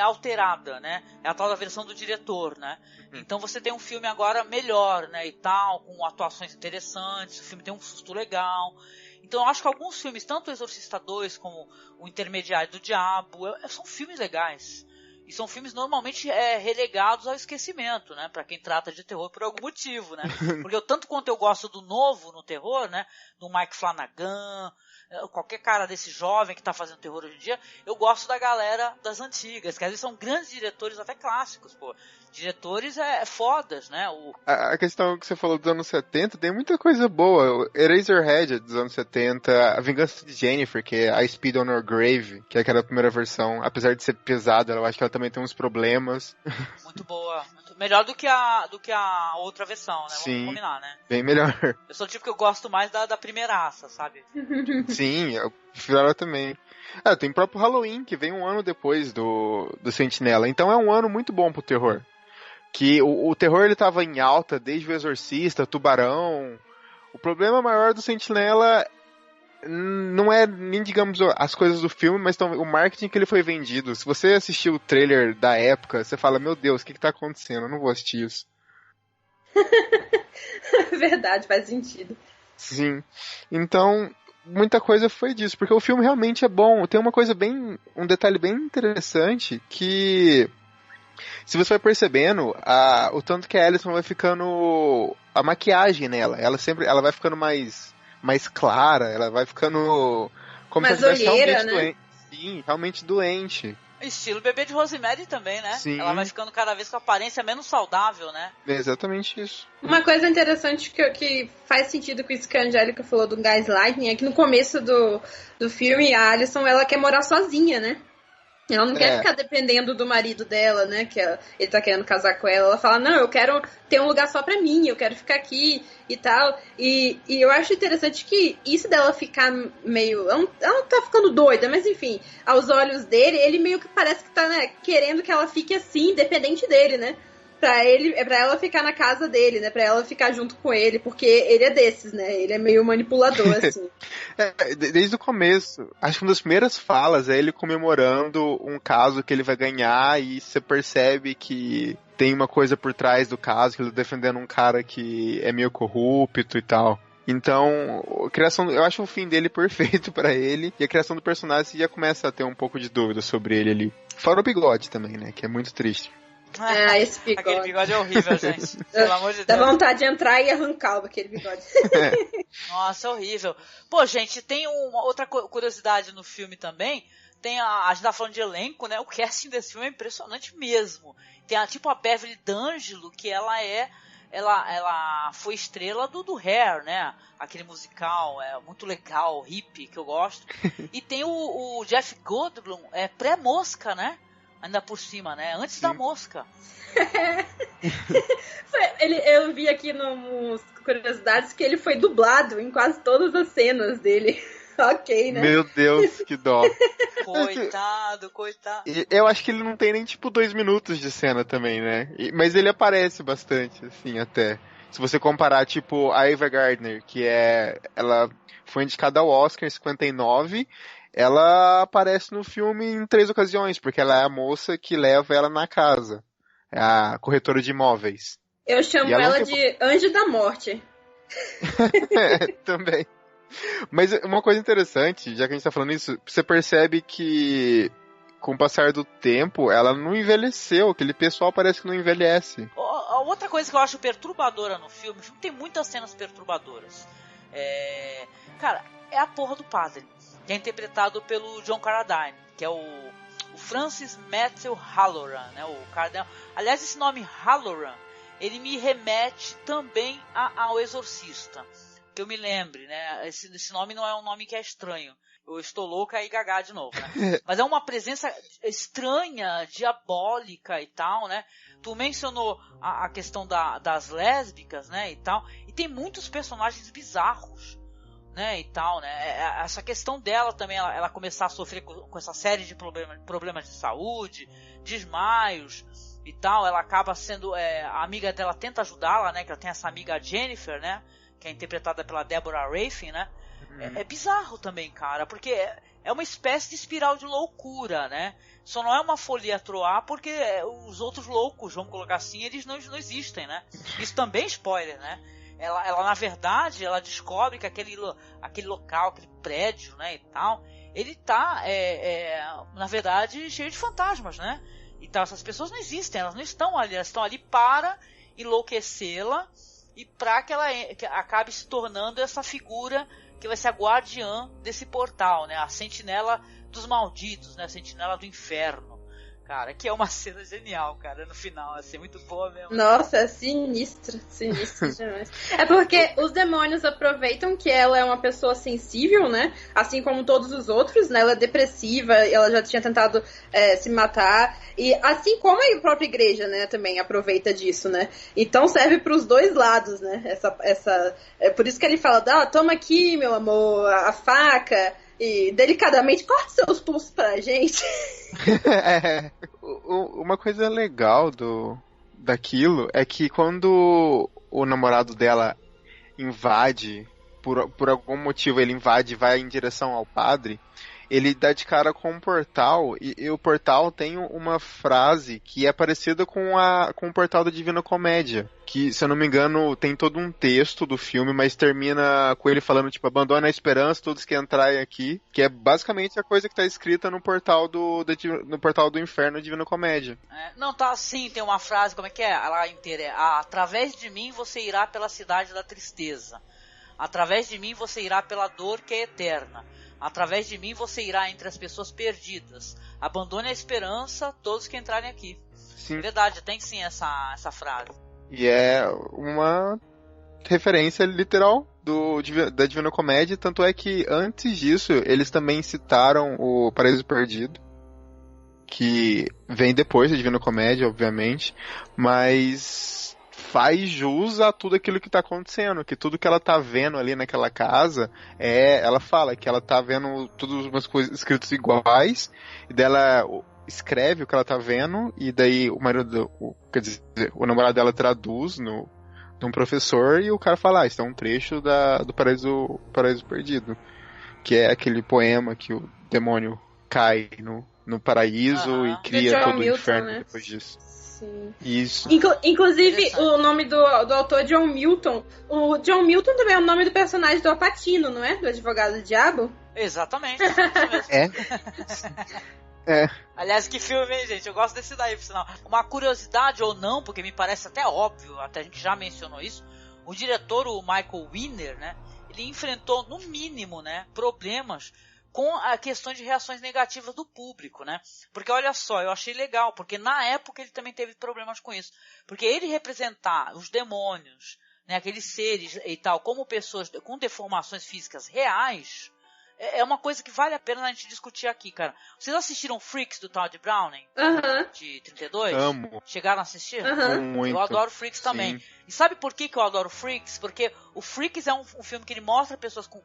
S2: alterada, né? É a tal da versão do diretor, né? Então você tem um filme agora melhor, né? E tal, com atuações interessantes, o filme tem um susto legal. Então eu acho que alguns filmes, tanto o Exorcista 2 como o Intermediário do Diabo, são filmes legais. E são filmes normalmente relegados ao esquecimento, né? Pra quem trata de terror por algum motivo, né? Porque tanto quanto eu gosto do novo no terror, né? Do Mike Flanagan, qualquer cara desse jovem que tá fazendo terror hoje em dia, eu gosto da galera das antigas, que às vezes são grandes diretores, até clássicos, pô. Diretores fodas, né?
S3: A questão que você falou dos anos 70, tem muita coisa boa. Eraserhead dos anos 70, A Vingança de Jennifer, que é I Spit on Your Grave, que é aquela primeira versão. Apesar de ser pesada, eu acho que ela também tem uns problemas. Muito
S2: boa. Melhor do que a outra versão, né?
S3: Sim,
S2: vamos combinar, né?
S3: Bem melhor.
S2: Eu sou o tipo que eu gosto mais da primeiraça, sabe?
S3: Sim, eu prefiro ela também. Tem o próprio Halloween, que vem um ano depois do Sentinela. Então é um ano muito bom pro terror. Que o terror ele tava em alta desde o Exorcista, Tubarão. O problema maior do Sentinela não é nem, digamos, as coisas do filme, mas o marketing que ele foi vendido. Se você assistiu o trailer da época, você fala, meu Deus, o que tá acontecendo? Eu não vou assistir isso.
S1: Verdade, faz sentido.
S3: Sim. Então, muita coisa foi disso, porque o filme realmente é bom. Tem um detalhe bem interessante que... Se você vai percebendo, o tanto que a Alison vai ficando... A maquiagem nela, ela vai ficando mais clara, ela vai ficando... Como
S1: mais
S3: se ela estivesse
S1: olheira,
S3: realmente
S1: né?
S3: doente. Sim, realmente doente.
S2: Estilo Bebê de Rosemary também, né?
S3: Sim.
S2: Ela vai ficando cada vez com a aparência menos saudável, né?
S3: É exatamente isso.
S1: Uma coisa interessante que faz sentido com isso que a Angélica falou do Gaslighting é que no começo do filme, a Alison, ela quer morar sozinha, né? Ela não quer ficar dependendo do marido dela, né? Que ele tá querendo casar com ela. Ela fala, não, eu quero ter um lugar só pra mim, eu quero ficar aqui e tal. E eu acho interessante que isso dela ficar meio... Ela não tá ficando doida, mas enfim, aos olhos dele, ele meio que parece que tá, né, querendo que ela fique assim, independente dele, né? Pra ela ficar na casa dele, né? Pra ela ficar junto com ele, porque ele é desses, né? Ele é meio manipulador, assim.
S3: Desde o começo, acho que uma das primeiras falas é ele comemorando um caso que ele vai ganhar e você percebe que tem uma coisa por trás do caso, que ele tá defendendo um cara que é meio corrupto e tal. Então, a criação, eu acho o fim dele perfeito pra ele, e a criação do personagem você já começa a ter um pouco de dúvida sobre ele ali. Fora o bigode também, né? Que é muito triste.
S1: Esse bigode.
S2: Aquele bigode é horrível, gente. Pelo amor de Deus.
S1: Dá vontade de entrar e arrancar aquele bigode.
S2: Nossa, é horrível. Pô, gente, tem uma outra curiosidade no filme também. A gente tá falando de elenco, né? O casting desse filme é impressionante mesmo. Tem tipo a Beverly D'Angelo, que ela foi estrela do Hair, né? Aquele musical muito legal, hippie, que eu gosto. E tem o Jeff Goldblum, pré-Mosca, né? Ainda por cima, né? Antes da Mosca.
S1: Eu vi aqui nos curiosidades que ele foi dublado em quase todas as cenas dele. Ok, né?
S3: Meu Deus, que dó.
S2: Coitado.
S3: Eu acho que ele não tem nem, 2 minutos de cena também, né? Mas ele aparece bastante, assim, até. Se você comparar, a Ava Gardner, que ela foi indicada ao Oscar em 59... Ela aparece no filme em 3 ocasiões, porque ela é a moça que leva ela na casa. É a corretora de imóveis.
S1: Eu chamo ela de Anjo da Morte.
S3: Também. Mas uma coisa interessante, já que a gente tá falando isso, você percebe que com o passar do tempo, ela não envelheceu. Aquele pessoal parece que não envelhece.
S2: Outra coisa que eu acho perturbadora no filme, tem muitas cenas perturbadoras. Cara, é a porra do padre, que é interpretado pelo John Carradine, que é o Francis Matthew Halloran, né, o cardeal. Aliás, esse nome Halloran, ele me remete também ao Exorcista, que eu me lembre, né, esse nome não é um nome que é estranho. Eu estou louca e gaga de novo, né? Mas é uma presença estranha, diabólica e tal, né? Tu mencionou a questão das lésbicas, né, e tal, e tem muitos personagens bizarros, né, e tal, né? Essa questão dela também, ela começar a sofrer com essa série de problemas de saúde, desmaios e tal, ela acaba sendo, a amiga dela tenta ajudá-la, né, que ela tem essa amiga Jennifer, né, que é interpretada pela Deborah Rafin, né? É bizarro também, cara, porque é uma espécie de espiral de loucura, né? Só não é uma folia a troar porque os outros loucos, vamos colocar assim, eles não existem, né? Isso também é spoiler, né? Ela na verdade, ela descobre que aquele local, aquele prédio, né, e tal, ele tá, na verdade, cheio de fantasmas, né? Então essas pessoas não existem, elas não estão ali, elas estão ali para enlouquecê-la e para que ela acabe se tornando essa figura que vai ser a guardiã desse portal, né? A sentinela dos malditos, né? A sentinela do inferno. Cara, que é uma cena genial, cara, no final, assim, muito boa mesmo.
S1: Nossa, é sinistro demais. É porque os demônios aproveitam que ela é uma pessoa sensível, né? Assim como todos os outros, né? Ela é depressiva, ela já tinha tentado se matar. E assim como a própria igreja, né, também aproveita disso, né? Então serve pros dois lados, né? É por isso que ele fala, toma aqui, meu amor, a faca... E delicadamente corta seus pulsos pra gente.
S3: Uma coisa legal daquilo é que quando o namorado dela invade, por algum motivo ele invade e vai em direção ao padre, ele dá de cara com um portal, e o portal tem uma frase que é parecida com o portal da Divina Comédia, que, se eu não me engano, tem todo um texto do filme, mas termina com ele falando, abandona a esperança, todos que entrarem aqui, que é basicamente a coisa que tá escrita no portal no portal do inferno, Divina Comédia.
S2: Não, tá assim, tem uma frase, como é que é? Ela inteira através de mim você irá pela cidade da tristeza, através de mim você irá pela dor que é eterna, através de mim você irá entre as pessoas perdidas. Abandone a esperança, todos que entrarem aqui.
S3: Sim.
S2: É verdade, tem sim essa frase.
S3: E é uma referência literal da Divina Comédia, tanto é que antes disso eles também citaram o Paraíso Perdido. que vem depois da Divina Comédia, obviamente, mas faz jus a tudo aquilo que tá acontecendo, que tudo que ela tá vendo ali naquela casa, ela fala que ela tá vendo todas umas coisas escritas iguais, e dela escreve o que ela tá vendo, e daí o marido, quer dizer, o namorado dela traduz de um professor, e o cara fala, isso é um trecho do Paraíso Perdido, que é aquele poema que o demônio cai no paraíso e cria todo o inferno, né? Depois disso.
S1: Sim.
S3: Isso.
S1: Inclusive, o nome do autor é John Milton. O John Milton também é o nome do personagem do Al Pacino, não é? Do Advogado do Diabo?
S2: Exatamente. Isso mesmo.
S3: É.
S2: Aliás, que filme, hein, gente? Eu gosto desse daí, por sinal. Uma curiosidade ou não, porque me parece até óbvio, até a gente já mencionou isso, o diretor, o Michael Winner, né, ele enfrentou, no mínimo, né, problemas com a questão de reações negativas do público, né? Porque olha só, eu achei legal, porque na época ele também teve problemas com isso. Porque ele representar os demônios, né, aqueles seres e tal, como pessoas com deformações físicas reais, é uma coisa que vale a pena a gente discutir aqui, cara. Vocês assistiram Freaks do Todd Browning? De 32?
S3: Amo.
S2: Chegaram a assistir?
S3: Muito.
S2: Eu adoro Freaks também.
S3: Sim.
S2: E sabe por que eu adoro Freaks? Porque o Freaks é um filme que ele mostra pessoas com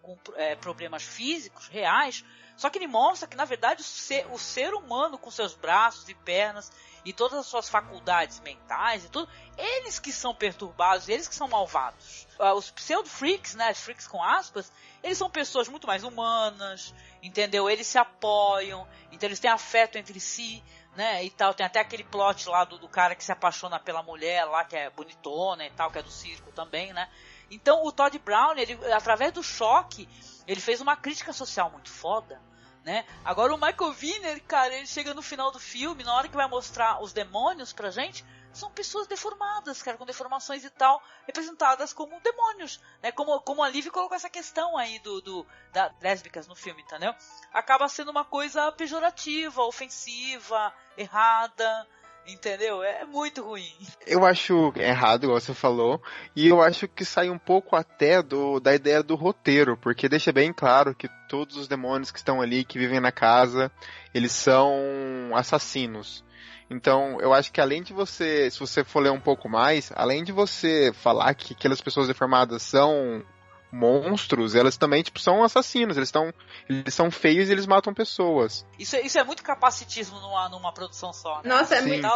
S2: problemas físicos, reais, só que ele mostra que, na verdade, o ser humano com seus braços e pernas e todas as suas faculdades mentais e tudo, eles que são perturbados, eles que são malvados. Os pseudo-freaks, né, freaks com aspas, eles são pessoas muito mais humanas, entendeu? Eles se apoiam, então eles têm afeto entre si, né, e tal. Tem até aquele plot lá do cara que se apaixona pela mulher lá, que é bonitona e tal, que é do circo também, né. Então o Todd Browning, ele, através do choque, ele fez uma crítica social muito foda, né. Agora o Michael Winner, cara, ele chega no final do filme, na hora que vai mostrar os demônios pra gente, são pessoas deformadas, cara, com deformações e tal, representadas como demônios, né? Como a Liv colocou essa questão aí da lésbicas no filme, entendeu? Acaba sendo uma coisa pejorativa, ofensiva, errada, entendeu? É muito ruim.
S3: Eu acho errado, igual você falou, e eu acho que sai um pouco até da ideia do roteiro, porque deixa bem claro que todos os demônios que estão ali, que vivem na casa, eles são assassinos. Então, eu acho que além de você, se você for ler um pouco mais, além de você falar que aquelas pessoas deformadas são monstros, elas também, tipo, são assassinos, eles são feios e eles matam pessoas.
S2: Isso é muito capacitismo numa produção só, né?
S1: Nossa, é
S3: Sim.
S1: muito...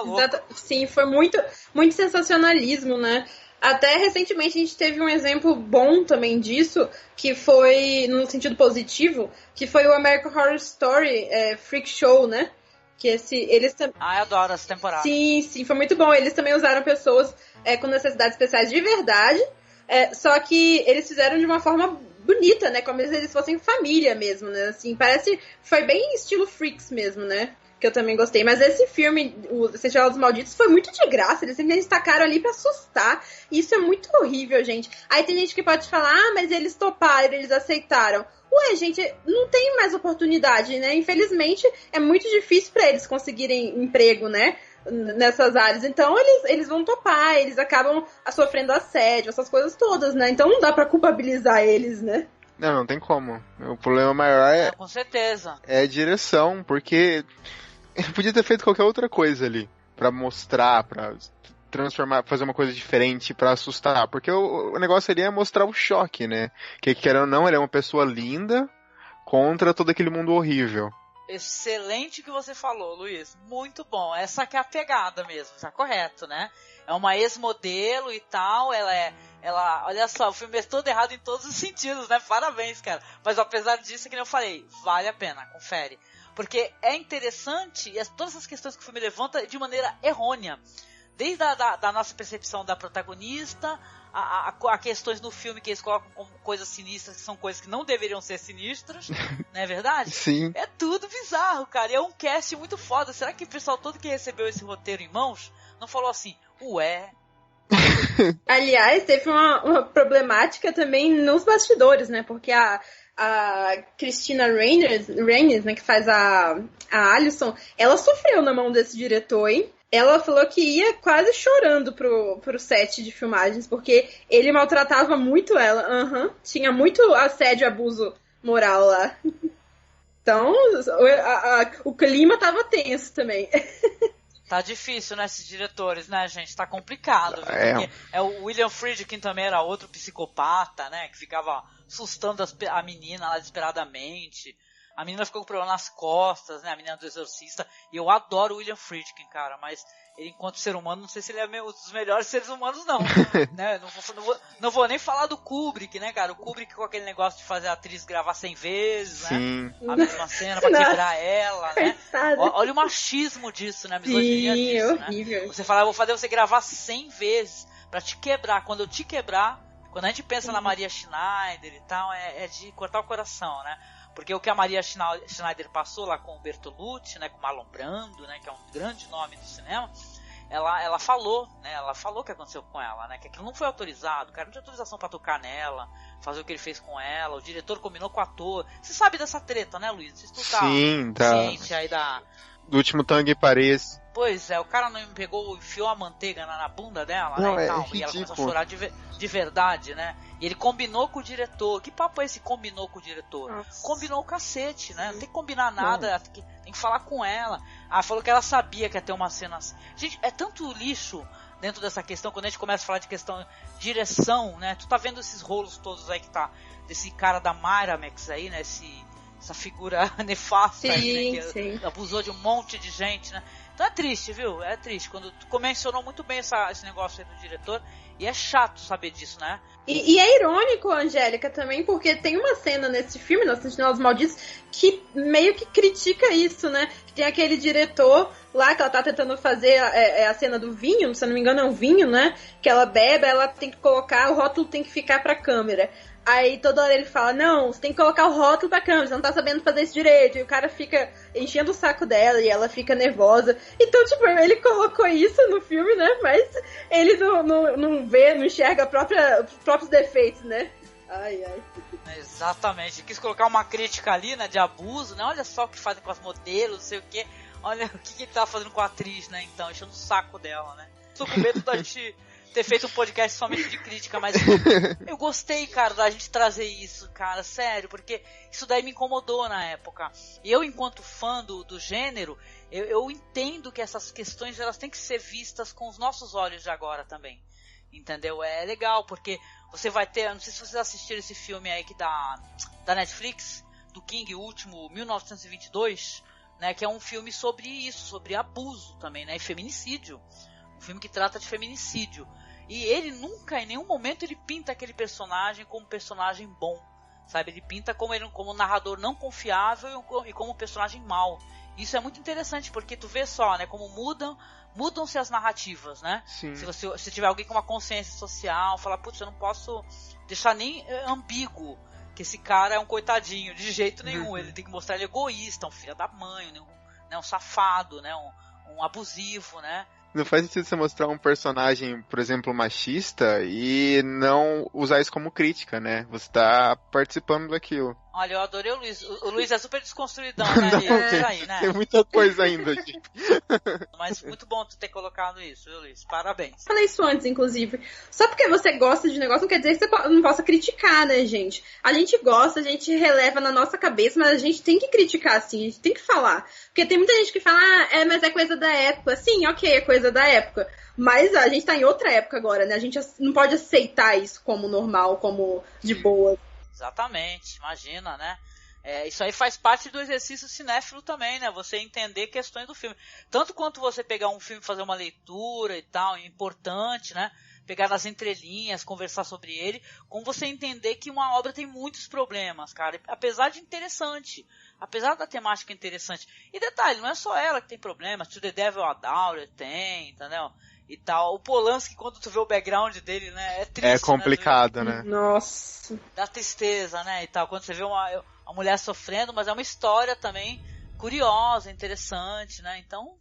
S1: Sim, foi muito, muito sensacionalismo, né? Até recentemente a gente teve um exemplo bom também disso, que foi, no sentido positivo, que foi o American Horror Story Freak Show, né? Que eles também...
S2: eu adoro essa temporada.
S1: Sim, foi muito bom. Eles também usaram pessoas com necessidades especiais de verdade, só que eles fizeram de uma forma bonita, né? Como se eles fossem família mesmo, né? Assim, foi bem estilo Freaks mesmo, né? Que eu também gostei. Mas esse filme, o Festival dos Malditos, foi muito de graça. Eles simplesmente tacaram ali pra assustar. E isso é muito horrível, gente. Aí tem gente que pode falar, mas eles toparam, eles aceitaram. Ué, gente, não tem mais oportunidade, né? Infelizmente, é muito difícil pra eles conseguirem emprego, né? Nessas áreas. Então, eles vão topar, eles acabam sofrendo assédio, essas coisas todas, né? Então, não dá pra culpabilizar eles, né?
S3: Não tem como. O problema maior
S2: com certeza.
S3: É a direção, porque podia ter feito qualquer outra coisa ali pra mostrar, pra transformar, fazer uma coisa diferente pra assustar, porque o negócio ali é mostrar o choque, né? Que querendo ou não, ele é uma pessoa linda contra todo aquele mundo horrível.
S2: Excelente que você falou, Luiz. Muito bom. Essa que é a pegada mesmo, tá correto, né? É uma ex-modelo e tal, ela, olha só, o filme é todo errado em todos os sentidos, né? Parabéns, cara. Mas apesar disso, que eu falei, vale a pena, confere. Porque é interessante, e todas essas questões que o filme levanta de maneira errônea. Desde da nossa percepção da protagonista, a questões no filme que eles colocam como coisas sinistras, que são coisas que não deveriam ser sinistras, não é verdade?
S3: Sim.
S2: É tudo bizarro, cara. E é um cast muito foda. Será que o pessoal todo que recebeu esse roteiro em mãos não falou assim, ué...
S1: Aliás, teve uma problemática também nos bastidores, né? Porque a Christina Reynes, né, que faz a Alison, ela sofreu na mão desse diretor, hein? Ela falou que ia quase chorando pro set de filmagens, porque ele maltratava muito ela. Tinha muito assédio e abuso moral lá. Então, o clima tava tenso também.
S2: Tá difícil, né, esses diretores, né, gente? Tá complicado, viu? Porque o William Friedkin também era outro psicopata, né, que ficava assustando a menina lá desesperadamente. A menina ficou com problema nas costas, né, a menina do Exorcista. E eu adoro o William Friedkin, cara, mas ele, enquanto ser humano, não sei se ele é um dos melhores seres humanos, não. Né? Não vou nem falar do Kubrick, né, cara? O Kubrick com aquele negócio de fazer a atriz gravar 100 vezes, né? A mesma cena pra quebrar ela, né? Olha o machismo disso, né? A misoginia disso,
S1: horrível.
S2: Né? Você fala, eu vou fazer você gravar 100 vezes pra te quebrar. Quando eu te quebrar, quando a gente pensa na Maria Schneider e tal, é de cortar o coração, né? Porque o que a Maria Schneider passou lá com o Bertolucci, né, com o Marlon Brando, né, que é um grande nome do cinema, ela falou, né, o que aconteceu com ela, né, que aquilo não foi autorizado, o cara não tinha autorização pra tocar nela, fazer o que ele fez com ela, o diretor combinou com o ator. Você sabe dessa treta, né, Luiz? Você tá ciente aí
S3: do último Tango em Paris.
S2: Pois é, o cara não enfiou a manteiga na bunda dela,
S3: não,
S2: né, e
S3: tal,
S2: e ela começou a chorar de verdade, né? E ele combinou com o diretor. Que papo é esse combinou com o diretor? Nossa. Combinou o cacete, né? Não tem que combinar nada, tem que falar com ela. Falou que ela sabia que ia ter uma cena assim. Gente, é tanto lixo dentro dessa questão, quando a gente começa a falar de questão de direção, né? Tu tá vendo esses rolos todos aí que tá, desse cara da Miramax aí, né? Essa figura nefasta aí, né? Que abusou de um monte de gente, né? Então é triste, viu? É triste. Quando tu mencionou muito bem esse negócio aí do diretor, e é chato saber disso, né?
S1: E é irônico, Angélica, também, porque tem uma cena nesse filme, Nos Sentinelas Malditos, que meio que critica isso, né? Tem aquele diretor lá que ela tá tentando fazer a cena do vinho, se eu não me engano é um vinho, né? Que ela bebe, ela tem que colocar, o rótulo tem que ficar pra câmera. Aí toda hora ele fala, não, você tem que colocar o rótulo pra câmera, você não tá sabendo fazer isso direito. E o cara fica enchendo o saco dela e ela fica nervosa. Então, tipo, ele colocou isso no filme, né? Mas ele não vê, não enxerga os próprios defeitos, né? Ai.
S2: Exatamente. Quis colocar uma crítica ali, né, de abuso, né? Olha só o que fazem com as modelos, não sei o quê. Olha o que ele tá fazendo com a atriz, né? Então, enchendo o saco dela, né? Tô com medo da gente ter feito um podcast somente de crítica, mas eu gostei, cara, da gente trazer isso, cara, sério, porque isso daí me incomodou na época. E eu, enquanto fã do gênero, eu entendo que essas questões, elas têm que ser vistas com os nossos olhos de agora também, entendeu? É legal, porque você vai ter, não sei se vocês assistiram esse filme aí que da Netflix, do King, o último, 1922, né, que é um filme sobre isso, sobre abuso também, né, e feminicídio. Um filme que trata de feminicídio. E ele nunca, em nenhum momento, ele pinta aquele personagem como personagem bom, sabe? Ele pinta como um narrador não confiável e como um personagem mau. Isso é muito interessante, porque tu vê só, né, como mudam-se as narrativas, né?
S3: Sim.
S2: Se tiver alguém com uma consciência social, falar, putz, eu não posso deixar nem ambíguo que esse cara é um coitadinho, de jeito nenhum. Ele tem que mostrar ele egoísta, um filho da mãe, um safado, né? Um abusivo, né?
S3: Não faz sentido você mostrar um personagem, por exemplo, machista e não usar isso como crítica, né? Você tá participando daquilo.
S2: Olha, eu adorei o Luiz. O Luiz é super desconstruidão, né? Aí, né?
S3: Tem muita coisa ainda aqui.
S2: Mas muito bom tu ter colocado isso, viu, Luiz? Parabéns.
S1: Falei isso antes, inclusive. Só porque você gosta de negócio não quer dizer que você não possa criticar, né, gente? A gente gosta, a gente releva na nossa cabeça, mas a gente tem que criticar, sim. A gente tem que falar. Porque tem muita gente que fala, mas é coisa da época. Sim, ok, é coisa da época. Mas a gente tá em outra época agora, né? A gente não pode aceitar isso como normal, como de boa.
S2: Exatamente, imagina, né? Isso aí faz parte do exercício cinéfilo também, né? Você entender questões do filme. Tanto quanto você pegar um filme e fazer uma leitura e tal, é importante, né? Pegar nas entrelinhas, conversar sobre ele, como você entender que uma obra tem muitos problemas, cara. Apesar de interessante, apesar da temática interessante. E detalhe, não é só ela que tem problemas, To the Devil a Daughter tem, entendeu? E tal. O Polanski, quando tu vê o background dele, né? É triste.
S3: É complicado, né?
S1: Nossa.
S2: Dá tristeza, né? E tal. Quando você vê uma mulher sofrendo, mas é uma história também curiosa, interessante, né? Então,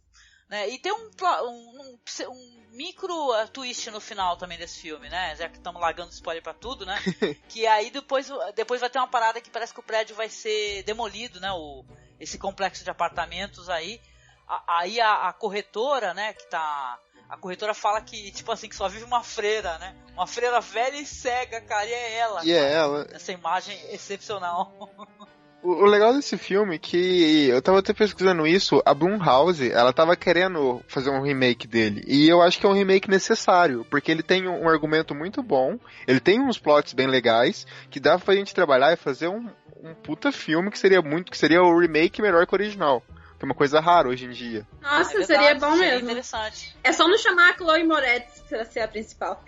S2: né? E tem um micro twist no final também desse filme, né? Já que estamos largando spoiler pra tudo, né? Que aí depois vai ter uma parada que parece que o prédio vai ser demolido, né? Esse complexo de apartamentos aí. Aí a corretora, né? A corretora fala que, tipo assim, que só vive uma freira, né? Uma freira velha e cega, cara, e é ela.
S3: E é ela.
S2: Essa imagem excepcional.
S3: O legal desse filme é que eu tava até pesquisando isso, a Blumhouse, ela tava querendo fazer um remake dele. E eu acho que é um remake necessário, porque ele tem um argumento muito bom, ele tem uns plots bem legais, que dá pra gente trabalhar e fazer um puta filme que seria o remake melhor que o original. Que é uma coisa rara hoje em dia.
S1: Nossa,
S2: verdade,
S1: seria bom
S2: seria
S1: mesmo.
S2: Interessante.
S1: É só não chamar a Chloe Moretz pra ser a principal.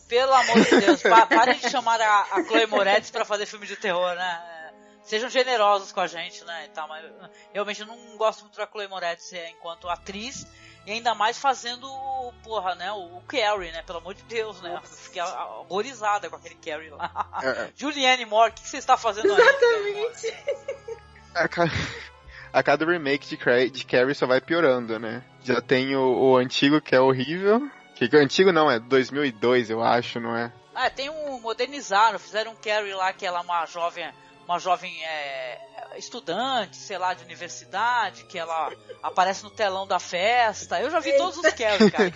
S2: Pelo amor de Deus, parem de chamar a Chloe Moretz pra fazer filme de terror, né? Sejam generosos com a gente, né? E tal, mas realmente eu não gosto muito da Chloe Moretz enquanto atriz. E ainda mais fazendo, porra, né? O Carrie, né? Pelo amor de Deus, né? Eu fiquei horrorizada com aquele Carrie lá. Julianne Moore, o que você está fazendo aí?
S1: Exatamente.
S3: A cada remake de Carrie só vai piorando, né? Já tem o antigo que é horrível. Que o antigo não, é 2002, eu acho, não é?
S2: Tem um modernizaram, fizeram um Carrie lá que ela é uma jovem estudante, sei lá, de universidade, que ela aparece no telão da festa. Eu já vi todos os Carrie, cara.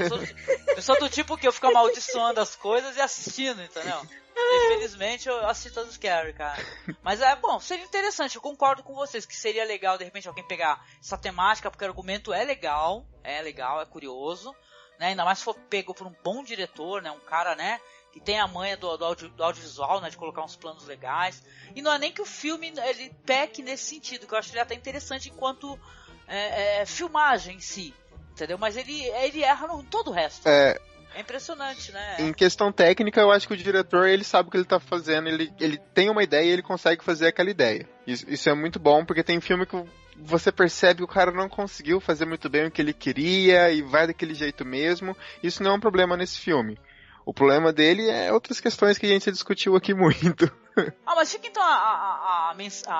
S2: Eu sou do tipo que eu fico amaldiçoando as coisas e assistindo, entendeu? Infelizmente eu assisto todos os Carrie, cara. Mas bom, seria interessante, eu concordo com vocês que seria legal de repente alguém pegar essa temática, porque o argumento é legal, é curioso, né? Ainda mais se for pego por um bom diretor, né? Um cara, né? Que tem a manha do audiovisual, né? De colocar uns planos legais. E não é nem que o filme ele peque nesse sentido, que eu acho ele até interessante enquanto filmagem em si, entendeu? Mas ele erra no todo o resto. É impressionante, né?
S3: Em questão técnica, eu acho que o diretor, ele sabe o que ele tá fazendo, ele tem uma ideia e ele consegue fazer aquela ideia. Isso é muito bom, porque tem filme que você percebe que o cara não conseguiu fazer muito bem o que ele queria e vai daquele jeito mesmo. Isso não é um problema nesse filme. O problema dele é outras questões que a gente discutiu aqui muito.
S2: Mas fica então a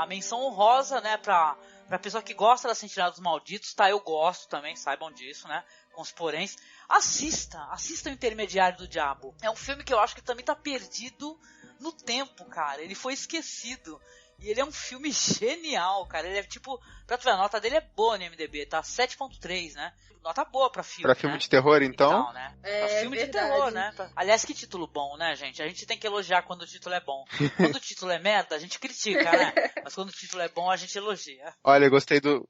S2: menção honrosa, né, pra pessoa que gosta da Sentinela dos Malditos, tá? Eu gosto também, saibam disso, né? Com os poréns. Assista o Intermediário do Diabo. É um filme que eu acho que também tá perdido no tempo, cara. Ele foi esquecido. E ele é um filme genial, cara. Ele é tipo... Pra tu ver, a nota dele é boa no IMDb, tá? 7.3, né? Nota boa pra filme,
S3: Pra filme de terror, então?
S2: Tal, né? Pra filme de terror, né? Aliás, que título bom, né, gente? A gente tem que elogiar quando o título é bom. Quando o título é merda, a gente critica, né? Mas quando o título é bom, a gente elogia.
S3: Olha, eu gostei do...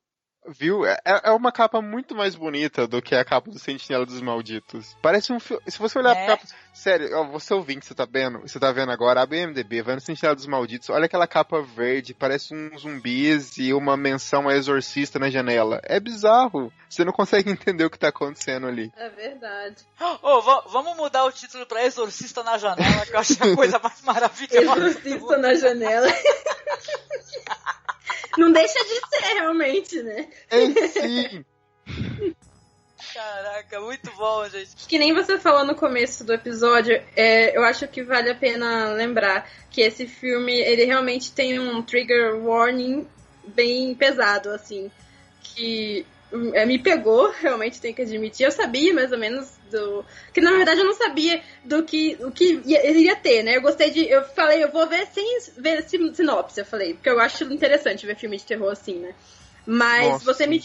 S3: Viu? É uma capa muito mais bonita do que a capa do Sentinela dos Malditos. Parece um filme... Se você olhar pra capa... Sério, você ouvinte, você tá vendo agora, abre o IMDb, vai no Sentinela dos Malditos, olha aquela capa verde, parece uns zumbis e uma menção a exorcista na janela. É bizarro. Você não consegue entender o que tá acontecendo ali.
S1: É verdade.
S2: Vamos mudar o título pra Exorcista na Janela, que eu acho a coisa mais maravilhosa.
S1: Exorcista na Janela. Não deixa de ser, realmente, né?
S3: Sim.
S2: Caraca, muito bom, gente.
S1: Que nem você falou no começo do episódio, eu acho que vale a pena lembrar que esse filme, ele realmente tem um trigger warning bem pesado, assim, que me pegou, realmente tenho que admitir. Eu sabia mais ou menos que na verdade eu não sabia o que ele ia ter, né? Eu falei, eu vou ver sem ver sinopse, eu falei, porque eu acho interessante ver filme de terror assim, né? Mas nossa, você me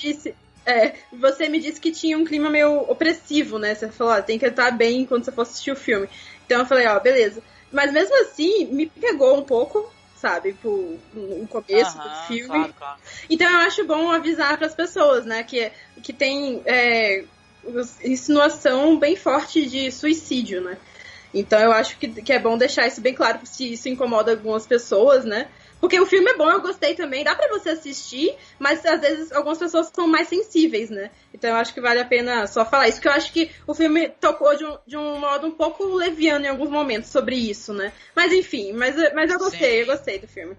S1: disse que tinha um clima meio opressivo, né? Você falou, tem que estar bem quando você for assistir o filme. Então eu falei, beleza. Mas mesmo assim, me pegou um pouco, sabe, no começo do filme. Claro. Então eu acho bom avisar para as pessoas, né, que tem insinuação bem forte de suicídio, né. Então eu acho que é bom deixar isso bem claro se isso incomoda algumas pessoas, né. Porque o filme é bom, eu gostei também, dá pra você assistir, mas às vezes algumas pessoas são mais sensíveis, né? Então eu acho que vale a pena só falar isso, porque eu acho que o filme tocou de um modo um pouco leviano em alguns momentos sobre isso, né? Mas enfim, mas eu gostei do filme.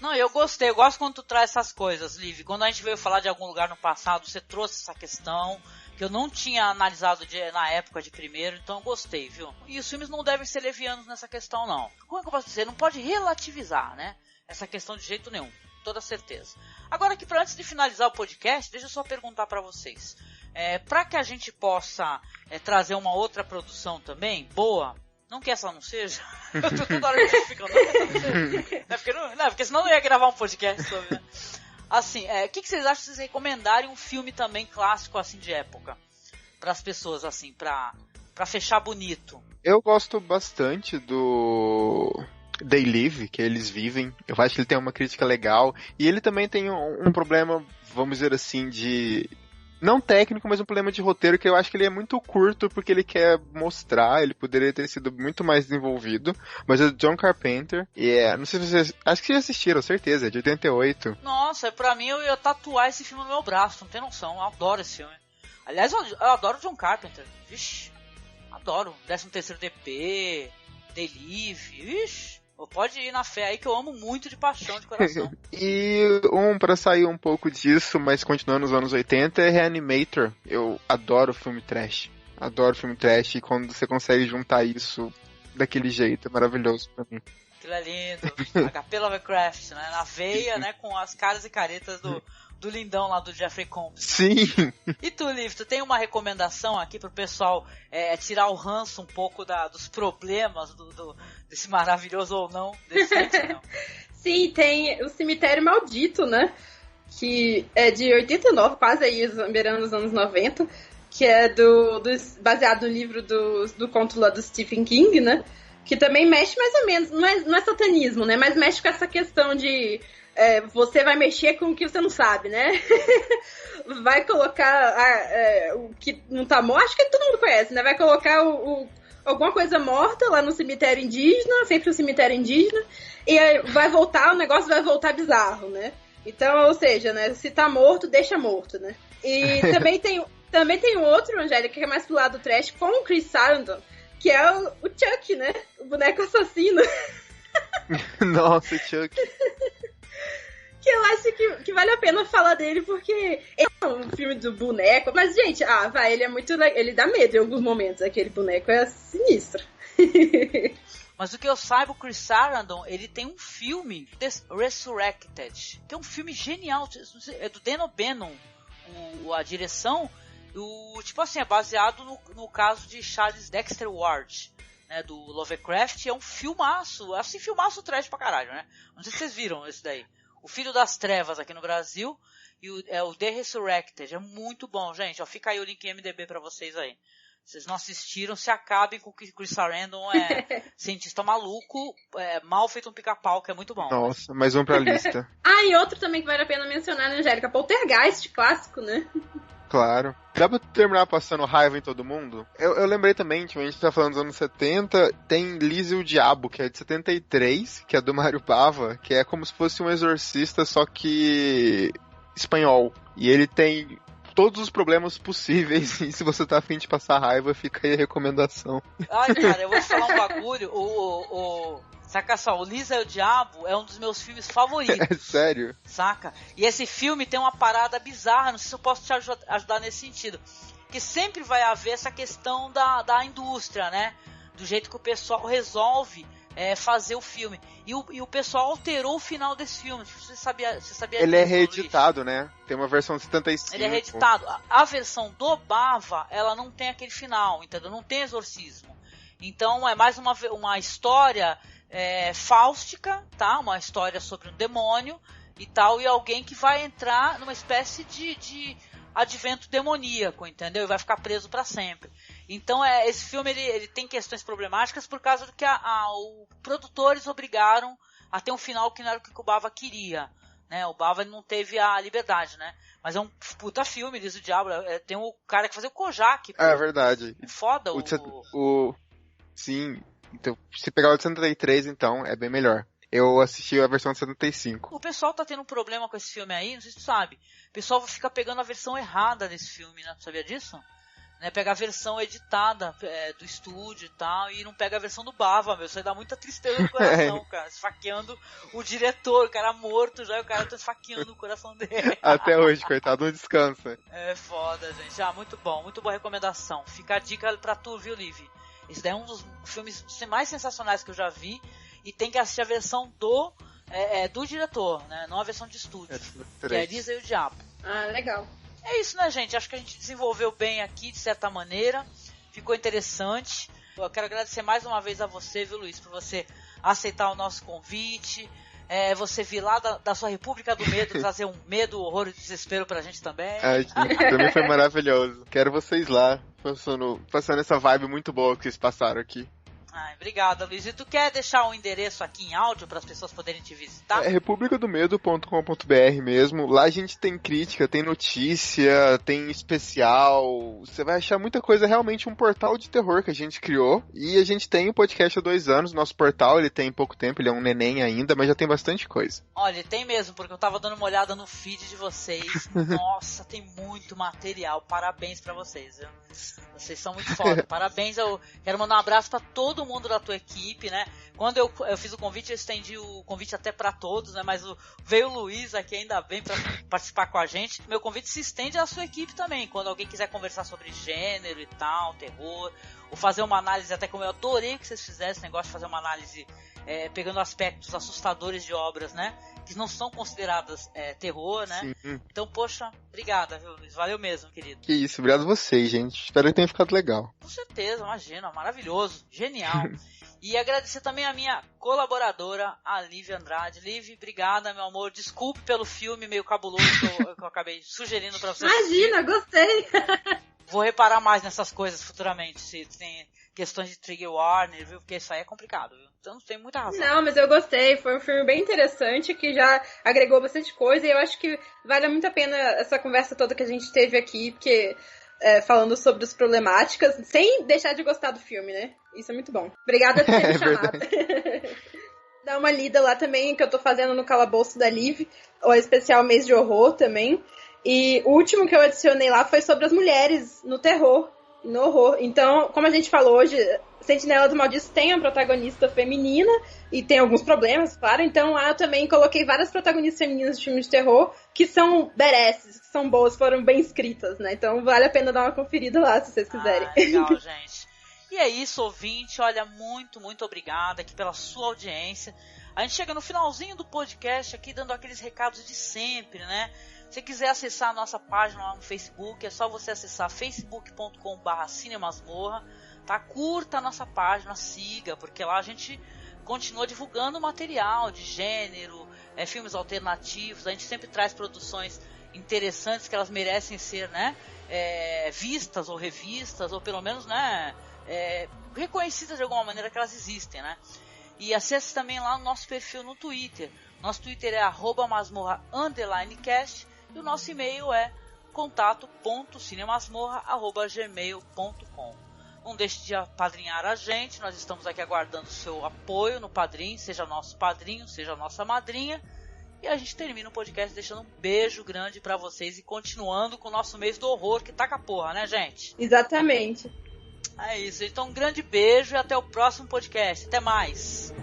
S2: Não, eu gostei, eu gosto quando tu traz essas coisas, Liv. Quando a gente veio falar de algum lugar no passado, você trouxe essa questão que eu não tinha analisado na época de primeiro, então eu gostei, viu? E os filmes não devem ser levianos nessa questão, não. Como é que eu posso dizer? Não pode relativizar, né? Essa questão de jeito nenhum, toda certeza. Agora aqui, antes de finalizar o podcast, deixa eu só perguntar pra vocês. Pra que a gente possa trazer uma outra produção também, boa, não que essa não seja, eu tô toda hora justificando, porque senão não ia gravar um podcast sobre, né? Assim, o que vocês acham de vocês recomendarem um filme também clássico, assim, de época? Para as pessoas, assim, pra fechar bonito.
S3: Eu gosto bastante do They Live, que eles vivem. Eu acho que ele tem uma crítica legal. E ele também tem um problema, vamos dizer assim, de... Não técnico, mas um problema de roteiro, que eu acho que ele é muito curto porque ele quer mostrar, ele poderia ter sido muito mais desenvolvido. Mas é do John Carpenter. E não sei se vocês... Acho que já assistiram, certeza, é de 88.
S2: Nossa, pra mim eu ia tatuar esse filme no meu braço, não tem noção. Eu adoro esse filme. Aliás, eu adoro John Carpenter. Vixe, adoro. 13º DP, They Live, vixe. Pode ir na fé aí que eu amo muito de paixão, de coração.
S3: E pra sair um pouco disso, mas continuando nos anos 80, é Reanimator. Eu adoro filme trash. Adoro filme trash e quando você consegue juntar isso daquele jeito, é maravilhoso pra mim.
S2: Aquilo é lindo. HP Lovecraft, né? Na veia, né? Com as caras e caretas do lindão lá do Jeffrey Combs.
S3: Sim!
S2: E tu, Liv, tu tem uma recomendação aqui pro pessoal tirar o ranço um pouco dos problemas desse maravilhoso ou não, desse filme, não?
S1: Sim, tem o Cemitério Maldito, né? Que é de 89, quase aí, beirando os anos 90. Que é baseado no livro do conto lá do Stephen King, né? Que também mexe mais ou menos, não é satanismo, né? Mas mexe com essa questão de... você vai mexer com o que você não sabe, né? Vai colocar o que não tá morto, acho que todo mundo conhece, né? Vai colocar alguma coisa morta lá no cemitério indígena, sempre no cemitério indígena, e aí o negócio vai voltar bizarro, né? Então, ou seja, né? Se tá morto, deixa morto, né? E também tem outro, Angélica, que é mais pro lado trash, com o Chris Sarandon, que é o Chuck, né? O boneco assassino.
S3: Nossa, Chuck.
S1: Que eu acho que vale a pena falar dele, porque é um filme do boneco, mas, gente, ele é muito... Ele dá medo em alguns momentos, aquele boneco é sinistro.
S2: Mas o que eu saiba, o Chris Sarandon, ele tem um filme, Resurrected, que é um filme genial, é do Dan O'Bannon, a direção, tipo assim, é baseado no caso de Charles Dexter Ward, né, do Lovecraft, é um filmaço, assim, filmaço trash pra caralho, né? Não sei se vocês viram esse daí. O Filho das Trevas aqui no Brasil e o The Resurrected. É muito bom, gente. Ó, fica aí o link em MDB pra vocês aí. Vocês não assistiram, se acabem com o que Chris Sarandon é cientista maluco, mal feito um pica-pau, que é muito bom.
S3: Nossa, mais um pra lista.
S1: E outro também que vale a pena mencionar, né, Angélica? Poltergeist, clássico, né?
S3: Claro. Dá pra terminar passando raiva em todo mundo? Eu lembrei também, tipo, a gente tá falando dos anos 70, tem Liz e o Diabo, que é de 73, que é do Mário Bava, que é como se fosse um exorcista, só que espanhol. E ele tem todos os problemas possíveis, e se você tá afim de passar raiva, fica aí a recomendação.
S2: Ai, cara, eu vou te falar um bagulho, saca só, o Lisa e o Diabo é um dos meus filmes favoritos.
S3: É sério?
S2: Saca? E esse filme tem uma parada bizarra, não sei se eu posso te ajudar nesse sentido. Que sempre vai haver essa questão da indústria, né? Do jeito que o pessoal resolve fazer o filme. E o pessoal alterou o final desse filme. Você sabia
S3: Ele é reeditado, né? Tem uma versão de 75.
S2: Ele é reeditado. A versão do Bava, ela não tem aquele final, entendeu? Não tem exorcismo. Então é mais uma história... fáustica, tá? Uma história sobre um demônio e tal, e alguém que vai entrar numa espécie de advento demoníaco, entendeu? E vai ficar preso para sempre. Então, esse filme ele tem questões problemáticas por causa do que os produtores obrigaram a ter um final que não era o que o Bava queria, né? O Bava não teve a liberdade, né? Mas é um puta filme, diz o Diabo. Tem o cara que fazia o Kojak.
S3: É verdade.
S2: Foda
S3: Sim. Então, se pegar o de 73, então, é bem melhor. Eu assisti a versão de 75.
S2: O pessoal tá tendo um problema com esse filme aí, não sei se tu sabe. O pessoal fica pegando a versão errada desse filme, né? Tu sabia disso? Né? Pega a versão editada do estúdio e tal, e não pega a versão do Bava, meu. Isso aí dá muita tristeza no coração, cara. Esfaqueando o diretor, o cara morto já, e o cara tá esfaqueando o coração dele.
S3: Até hoje, coitado, não descansa.
S2: É foda, gente. Muito bom, muito boa recomendação. Fica a dica pra tu, viu, Liv? Esse daí é um dos filmes mais sensacionais que eu já vi. E tem que assistir a versão do diretor, né? Não a versão de estúdio. Que é Elisa e o Diabo.
S1: Legal.
S2: É isso, né, gente? Acho que a gente desenvolveu bem aqui, de certa maneira. Ficou interessante. Eu quero agradecer mais uma vez a você, viu, Luiz? Por você aceitar o nosso convite. Você vir lá da sua República do Medo, trazer um medo, horror e desespero pra gente também.
S3: Também foi maravilhoso. Quero vocês lá, passando essa vibe muito boa que vocês passaram aqui.
S2: Ai, obrigada, Luiz. E tu quer deixar um endereço aqui em áudio para as pessoas poderem te visitar?
S3: É republicadomedo.com.br mesmo. Lá a gente tem crítica, tem notícia, tem especial. Você vai achar muita coisa, realmente um portal de terror que a gente criou. E a gente tem o podcast há 2 anos. Nosso portal, ele tem pouco tempo, ele é um neném ainda, mas já tem bastante coisa.
S2: Olha, tem mesmo, porque eu tava dando uma olhada no feed de vocês. Nossa, tem muito material. Parabéns pra vocês, viu? Vocês são muito foda. Parabéns, eu quero mandar um abraço pra todo mundo da tua equipe, né? Quando eu fiz o convite, eu estendi o convite até pra todos, né? Mas veio o Luiz aqui, ainda bem, pra participar com a gente. Meu convite se estende à sua equipe também. Quando alguém quiser conversar sobre gênero e tal, terror, ou fazer uma análise, até como eu adorei que vocês fizessem esse negócio de fazer uma análise pegando aspectos assustadores de obras, né? Que não são consideradas terror, né?
S3: Sim.
S2: Então, poxa, obrigada, viu, Luiz? Valeu mesmo, querido.
S3: Que isso, obrigado a vocês, gente. Espero que tenha ficado legal.
S2: Com certeza, imagina, maravilhoso, genial. E agradecer também a minha colaboradora, a Lívia Andrade. Lívia, obrigada, meu amor. Desculpe pelo filme meio cabuloso que eu acabei sugerindo pra você.
S1: Imagina, gostei.
S2: Vou reparar mais nessas coisas futuramente, se tem questões de trigger warning, viu? Porque isso aí é complicado, viu? Então tem muita razão.
S1: Não, mas eu gostei. Foi um filme bem interessante, que já agregou bastante coisa. E eu acho que vale muito a pena essa conversa toda que a gente teve aqui, porque... falando sobre as problemáticas, sem deixar de gostar do filme, né? Isso é muito bom. Obrigada por ter me chamado. Dá uma lida lá também, que eu tô fazendo no Calabouço da Liv, o especial Mês de Horror também. E o último que eu adicionei lá foi sobre as mulheres no terror, no horror. Então, como a gente falou hoje, Sentinela do Malditos tem uma protagonista feminina e tem alguns problemas, claro. Então lá eu também coloquei várias protagonistas femininas de filmes de terror que são badasses, que são boas, foram bem escritas, né? Então vale a pena dar uma conferida lá, se vocês quiserem.
S2: Legal, gente. E é isso, ouvinte. Olha, muito, muito obrigada aqui pela sua audiência. A gente chega no finalzinho do podcast aqui dando aqueles recados de sempre, né? Se quiser acessar a nossa página lá no Facebook, é só você acessar facebook.com/cinemasmorra, tá? Curta a nossa página, siga, porque lá a gente continua divulgando material de gênero, filmes alternativos. A gente sempre traz produções interessantes que elas merecem ser, né, vistas ou revistas, ou pelo menos, né, reconhecidas de alguma maneira que elas existem, né? E acesse também lá o nosso perfil no Twitter. Nosso Twitter é @masmorra_cast e o nosso e-mail é contato.cinemasmorra@gmail.com. Não deixe de apadrinhar a gente, nós estamos aqui aguardando o seu apoio no Padrim, seja nosso padrinho, seja nossa madrinha. E a gente termina o podcast deixando um beijo grande pra vocês e continuando com o nosso mês do horror, que tá com a porra, né, gente?
S1: Exatamente.
S2: É isso, então um grande beijo e até o próximo podcast. Até mais!